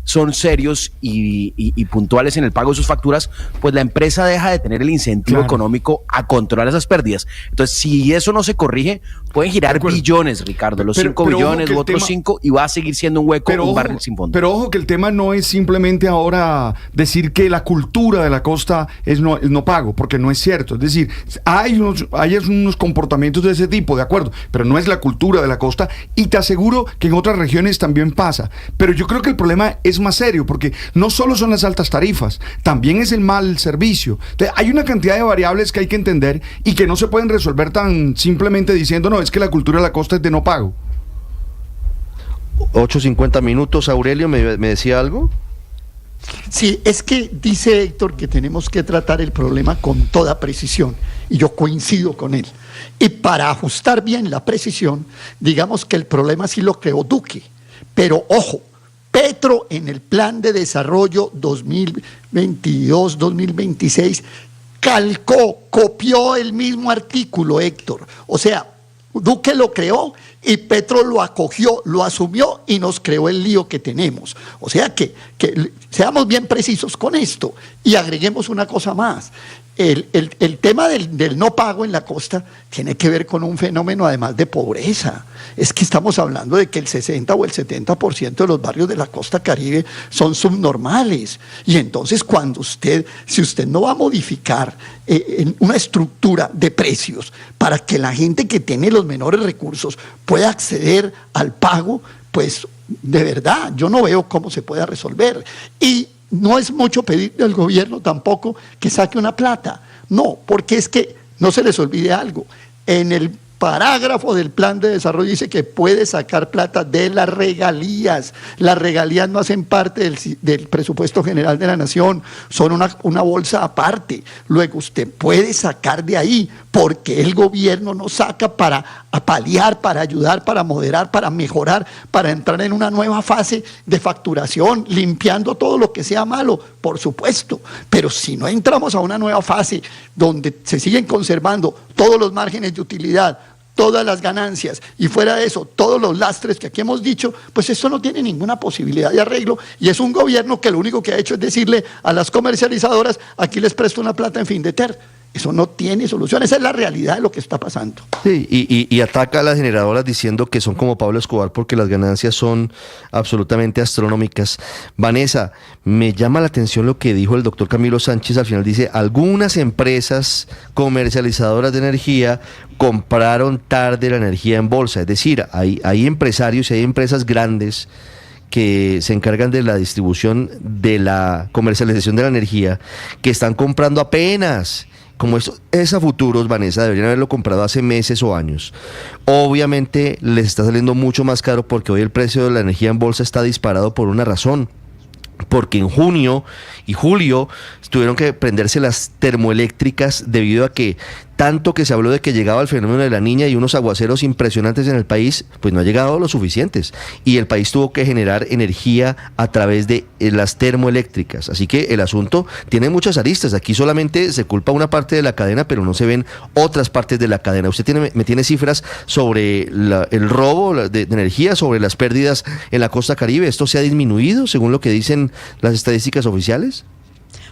son serios y puntuales en el pago de sus facturas, pues la empresa deja de tener el incentivo económico a controlar esas pérdidas. Entonces, si eso no se corrige, pueden girar billones, Ricardo, los 5 billones u otros 5, y va a seguir siendo un hueco, un barril sin fondo. Pero ojo que el tema no es simplemente ahora decir que la cultura de la costa es no pago, porque no es cierto. Es decir, hay unos comportamientos de ese tipo, de acuerdo, pero no es la cultura de la costa, y te aseguro que en otras regiones también pasa. Pero yo creo que el problema es más serio, porque no solo son las altas tarifas, también es el mal servicio. Entonces, hay una cantidad de variables que hay que entender y que no se pueden resolver tan simplemente diciendo, no, es que la cultura de la costa es de no pago. 8:50 minutos, Aurelio, ¿me decía algo? Sí, es que dice Héctor que tenemos que tratar el problema con toda precisión, y yo coincido con él. Y para ajustar bien la precisión, digamos que el problema sí lo creó Duque, pero ojo, Petro en el Plan de Desarrollo 2022-2026 copió el mismo artículo, Héctor. O sea, Duque lo creó y Petro lo acogió, lo asumió y nos creó el lío que tenemos. O sea que seamos bien precisos con esto y agreguemos una cosa más. El tema del no pago en la costa tiene que ver con un fenómeno además de pobreza. Es que estamos hablando de que el 60 o el 70% de los barrios de la costa caribe son subnormales. Y entonces si usted no va a modificar una estructura de precios para que la gente que tiene los menores recursos pueda acceder al pago, pues de verdad yo no veo cómo se pueda resolver. Y no es mucho pedirle al gobierno tampoco que saque una plata. No, porque es que no se les olvide algo. En el parágrafo del plan de desarrollo dice que puede sacar plata de las regalías. Las regalías no hacen parte del presupuesto general de la nación, son una bolsa aparte. Luego usted puede sacar de ahí, porque el gobierno no saca para paliar, para ayudar, para moderar, para mejorar, para entrar en una nueva fase de facturación, limpiando todo lo que sea malo, por supuesto. Pero si no entramos a una nueva fase donde se siguen conservando todos los márgenes de utilidad, todas las ganancias y fuera de eso todos los lastres que aquí hemos dicho, pues esto no tiene ninguna posibilidad de arreglo, y es un gobierno que lo único que ha hecho es decirle a las comercializadoras, aquí les presto una plata en fin de ter. Eso no tiene solución, esa es la realidad de lo que está pasando. Sí, y ataca a las generadoras diciendo que son como Pablo Escobar porque las ganancias son absolutamente astronómicas. Vanessa, me llama la atención lo que dijo el doctor Camilo Sánchez al final. Dice, algunas empresas comercializadoras de energía compraron tarde la energía en bolsa. Es decir, hay empresarios y hay empresas grandes que se encargan de la distribución, de la comercialización de la energía, que están comprando apenas. Como es a futuros, Vanessa, deberían haberlo comprado hace meses o años. Obviamente les está saliendo mucho más caro porque hoy el precio de la energía en bolsa está disparado por una razón. Porque en junio y julio tuvieron que prenderse las termoeléctricas debido a que tanto que se habló de que llegaba el fenómeno de la Niña y unos aguaceros impresionantes en el país, pues no ha llegado lo suficientes. Y el país tuvo que generar energía a través de las termoeléctricas. Así que el asunto tiene muchas aristas. Aquí solamente se culpa una parte de la cadena, pero no se ven otras partes de la cadena. Usted me tiene cifras sobre el robo de energía, sobre las pérdidas en la costa Caribe. ¿Esto se ha disminuido según lo que dicen las estadísticas oficiales?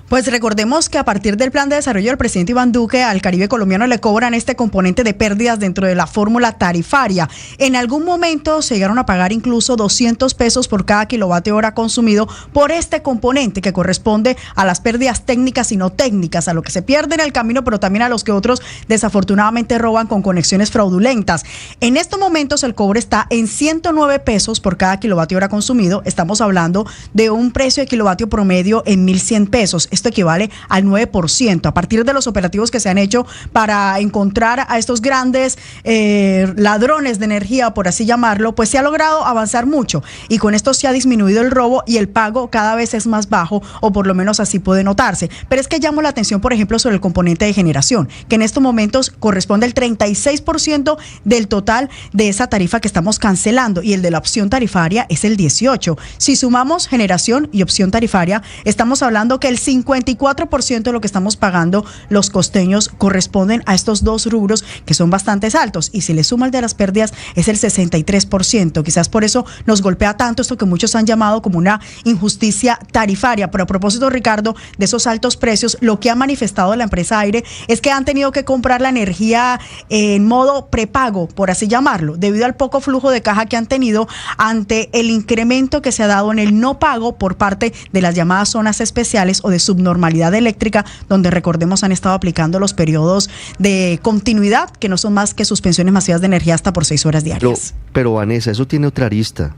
Pues recordemos que a partir del plan de desarrollo del presidente Iván Duque, al Caribe colombiano le cobran este componente de pérdidas dentro de la fórmula tarifaria. En algún momento se llegaron a pagar incluso 200 pesos por cada kilovatio hora consumido por este componente que corresponde a las pérdidas técnicas y no técnicas, a lo que se pierde en el camino, pero también a los que otros desafortunadamente roban con conexiones fraudulentas. En estos momentos el cobre está en 109 pesos por cada kilovatio hora consumido. Estamos hablando de un precio de kilovatio promedio en 1.100 pesos. Esto equivale al 9%. A partir de los operativos que se han hecho para encontrar a estos grandes ladrones de energía, por así llamarlo, pues se ha logrado avanzar mucho y con esto se ha disminuido el robo y el pago cada vez es más bajo, o por lo menos así puede notarse. Pero es que llamo la atención, por ejemplo, sobre el componente de generación, que en estos momentos corresponde al 36% del total de esa tarifa que estamos cancelando, y el de la opción tarifaria es el 18%. Si sumamos generación y opción tarifaria, estamos hablando que el 54% de lo que estamos pagando los costeños corresponden a estos dos rubros que son bastante altos, y si le suma el de las pérdidas es el 63%. Quizás por eso nos golpea tanto esto que muchos han llamado como una injusticia tarifaria. Pero a propósito, Ricardo, de esos altos precios, lo que ha manifestado la empresa Aire es que han tenido que comprar la energía en modo prepago, por así llamarlo, debido al poco flujo de caja que han tenido ante el incremento que se ha dado en el no pago por parte de las llamadas zonas especiales o de subnormalidad eléctrica, donde recordemos han estado aplicando los periodos de continuidad, que no son más que suspensiones masivas de energía hasta por 6 horas diarias. Pero Vanessa, eso tiene otra arista.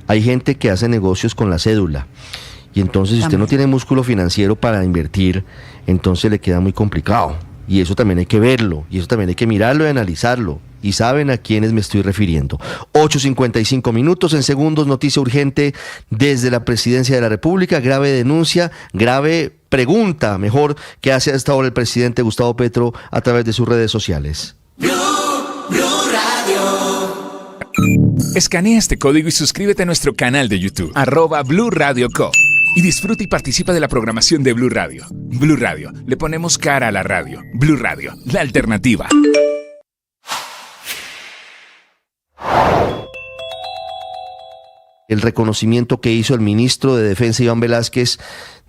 Hay gente que hace negocios con la cédula, y entonces si usted no tiene músculo financiero para invertir, entonces le queda muy complicado. Y eso también hay que verlo, y eso también hay que mirarlo y analizarlo. Y saben a quiénes me estoy refiriendo. 8:55 minutos. En segundos, noticia urgente desde la Presidencia de la República. Grave denuncia, grave pregunta, mejor, que hace hasta ahora el presidente Gustavo Petro a través de sus redes sociales. Blue Radio. Escanea este código y suscríbete a nuestro canal de YouTube, @Blue Radio Co. Y disfruta y participa de la programación de Blue Radio. Blue Radio, le ponemos cara a la radio. Blue Radio, la alternativa. El reconocimiento que hizo el ministro de Defensa, Iván Velázquez,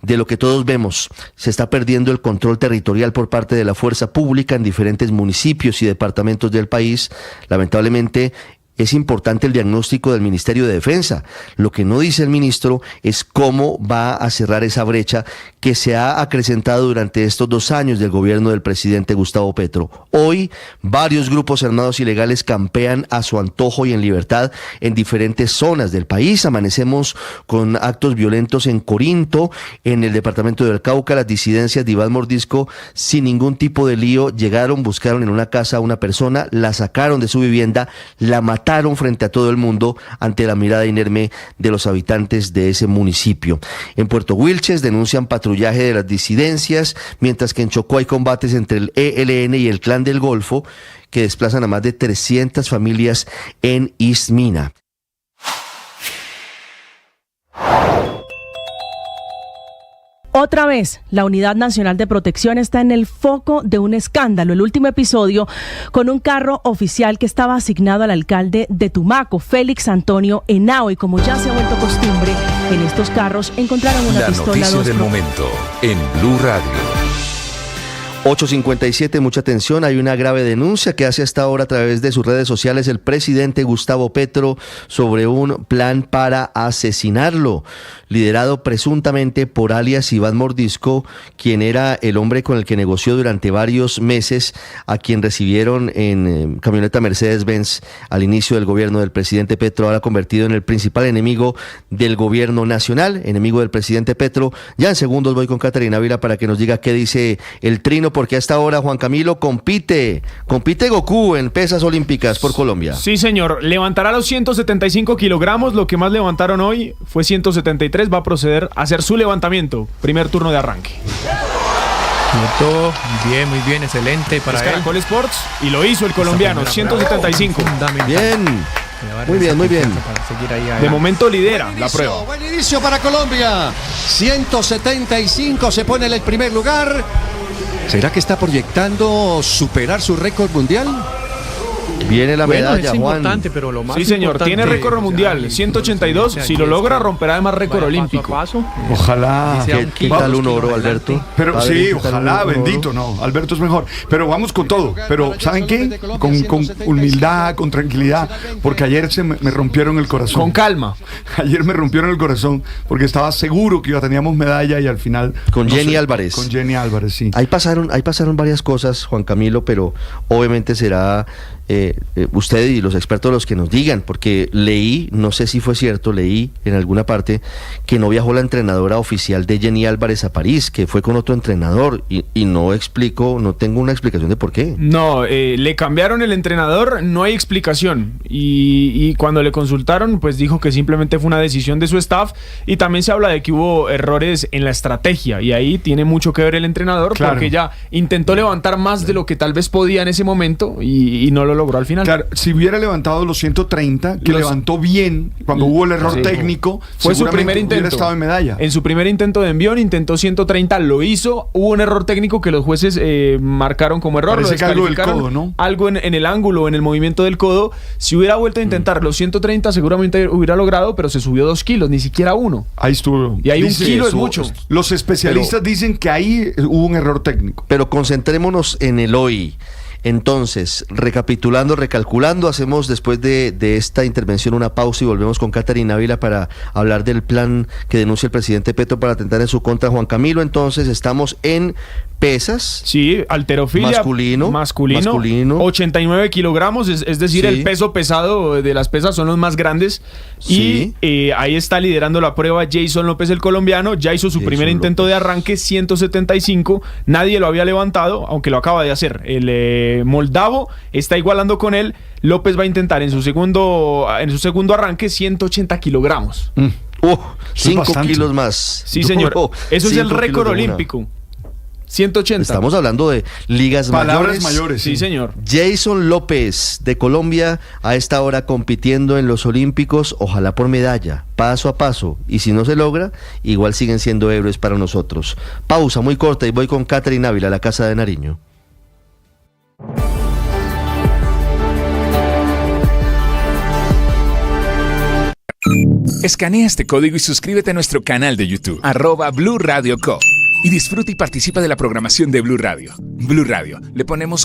de lo que todos vemos. Se está perdiendo el control territorial por parte de la fuerza pública en diferentes municipios y departamentos del país. Lamentablemente, es importante el diagnóstico del Ministerio de Defensa. Lo que no dice el ministro es cómo va a cerrar esa brecha que se ha acrecentado durante estos 2 años del gobierno del presidente Gustavo Petro. Hoy, varios grupos armados ilegales campean a su antojo y en libertad en diferentes zonas del país. Amanecemos con actos violentos en Corinto, en el departamento del Cauca. Las disidencias de Iván Mordisco, sin ningún tipo de lío, llegaron, buscaron en una casa a una persona, la sacaron de su vivienda, la mataron frente a todo el mundo ante la mirada inerme de los habitantes de ese municipio. En Puerto Wilches denuncian patrullaje de las disidencias, mientras que en Chocó hay combates entre el ELN y el Clan del Golfo que desplazan a más de 300 familias en Ismina. Otra vez, la Unidad Nacional de Protección está en el foco de un escándalo. El último episodio con un carro oficial que estaba asignado al alcalde de Tumaco, Félix Antonio Henao, y como ya se ha vuelto costumbre, en estos carros encontraron una pistola. La noticia del momento en Blue Radio. 8:57, mucha atención, hay una grave denuncia que hace hasta ahora a través de sus redes sociales el presidente Gustavo Petro sobre un plan para asesinarlo, liderado presuntamente por alias Iván Mordisco, quien era el hombre con el que negoció durante varios meses, a quien recibieron en camioneta Mercedes-Benz al inicio del gobierno del presidente Petro, ahora convertido en el principal enemigo del gobierno nacional, enemigo del presidente Petro. Ya en segundos voy con Catarina Ávila para que nos diga qué dice el trino, porque hasta ahora, Juan Camilo, compite Goku en pesas olímpicas por Colombia. Sí, señor, levantará los 175 kilogramos, lo que más levantaron hoy fue 173, va a proceder a hacer su levantamiento, primer turno de arranque. Cierto, muy bien, excelente para él. Caracol Sports y lo hizo el colombiano, 175. Bien. Muy bien. De momento lidera la prueba. Buen inicio para Colombia. 175 se pone en el primer lugar. ¿Será que está proyectando superar su récord mundial? Viene la medalla, es importante, Juan. pero lo más Sí, señor, importante, tiene récord mundial, 182. Si lo logra, romperá además récord olímpico. Ojalá. ¿Qué tal un oro, Alberto? Pero Padre, sí, ¿qué tal ojalá, un oro? bendito, no. Alberto es mejor. Pero vamos con todo. Pero, ¿saben qué? Con humildad, con tranquilidad. Porque ayer me rompieron el corazón. Con calma. Ayer me rompieron el corazón porque estaba seguro que teníamos medalla y al final. Con Jenny Álvarez. Con Jenny Álvarez, sí. Ahí pasaron varias cosas, Juan Camilo, pero obviamente será usted y los expertos los que nos digan, porque leí, no sé si fue cierto, leí en alguna parte que no viajó la entrenadora oficial de Jenny Álvarez a París, que fue con otro entrenador y no tengo una explicación de por qué. No, le cambiaron el entrenador, no hay explicación y cuando le consultaron pues dijo que simplemente fue una decisión de su staff y también se habla de que hubo errores en la estrategia y ahí tiene mucho que ver el entrenador, claro, porque ella intentó levantar más de lo que tal vez podía en ese momento y no lo logró al final. Claro, si hubiera levantado los 130, que levantó bien cuando hubo el error técnico, fue su primer intento. Hubiera estado en medalla. En su primer intento de envión intentó 130, lo hizo, hubo un error técnico que los jueces marcaron como error. Parece que algo del codo, ¿no? Algo en el ángulo, en el movimiento del codo. Si hubiera vuelto a intentar los 130, seguramente hubiera logrado, pero se subió 2 kilos, ni siquiera 1. Ahí estuvo. Y ahí 1 kilo es mucho. Los especialistas dicen que ahí hubo un error técnico. Pero concentrémonos en el hoy. Entonces, recalculando, hacemos después de esta intervención una pausa y volvemos con Caterina Ávila para hablar del plan que denuncia el presidente Petro para atentar en su contra. Juan Camilo, entonces estamos en pesas. Sí, halterofilia. Masculino. 89 kilogramos, es decir, sí, el peso pesado de las pesas son los más grandes. Sí. Y ahí está liderando la prueba Jason López, el colombiano. Ya hizo su primer intento de arranque, 175. Nadie lo había levantado, aunque lo acaba de hacer. El moldavo está igualando con él. López va a intentar en su segundo arranque 180 kilogramos. 5 kilos más. Sí, señor. Eso es el récord olímpico. 180. Estamos hablando de ligas mayores. Sí, señor. Jason López de Colombia a esta hora compitiendo en los Olímpicos, ojalá por medalla, paso a paso, y si no se logra, igual siguen siendo héroes para nosotros. Pausa muy corta y voy con Caterina Ávila, la Casa de Nariño. Escanea este código y suscríbete a nuestro canal de YouTube, @Blue Radio Co. Y disfruta y participa de la programación de Blue Radio. Blue Radio, le ponemos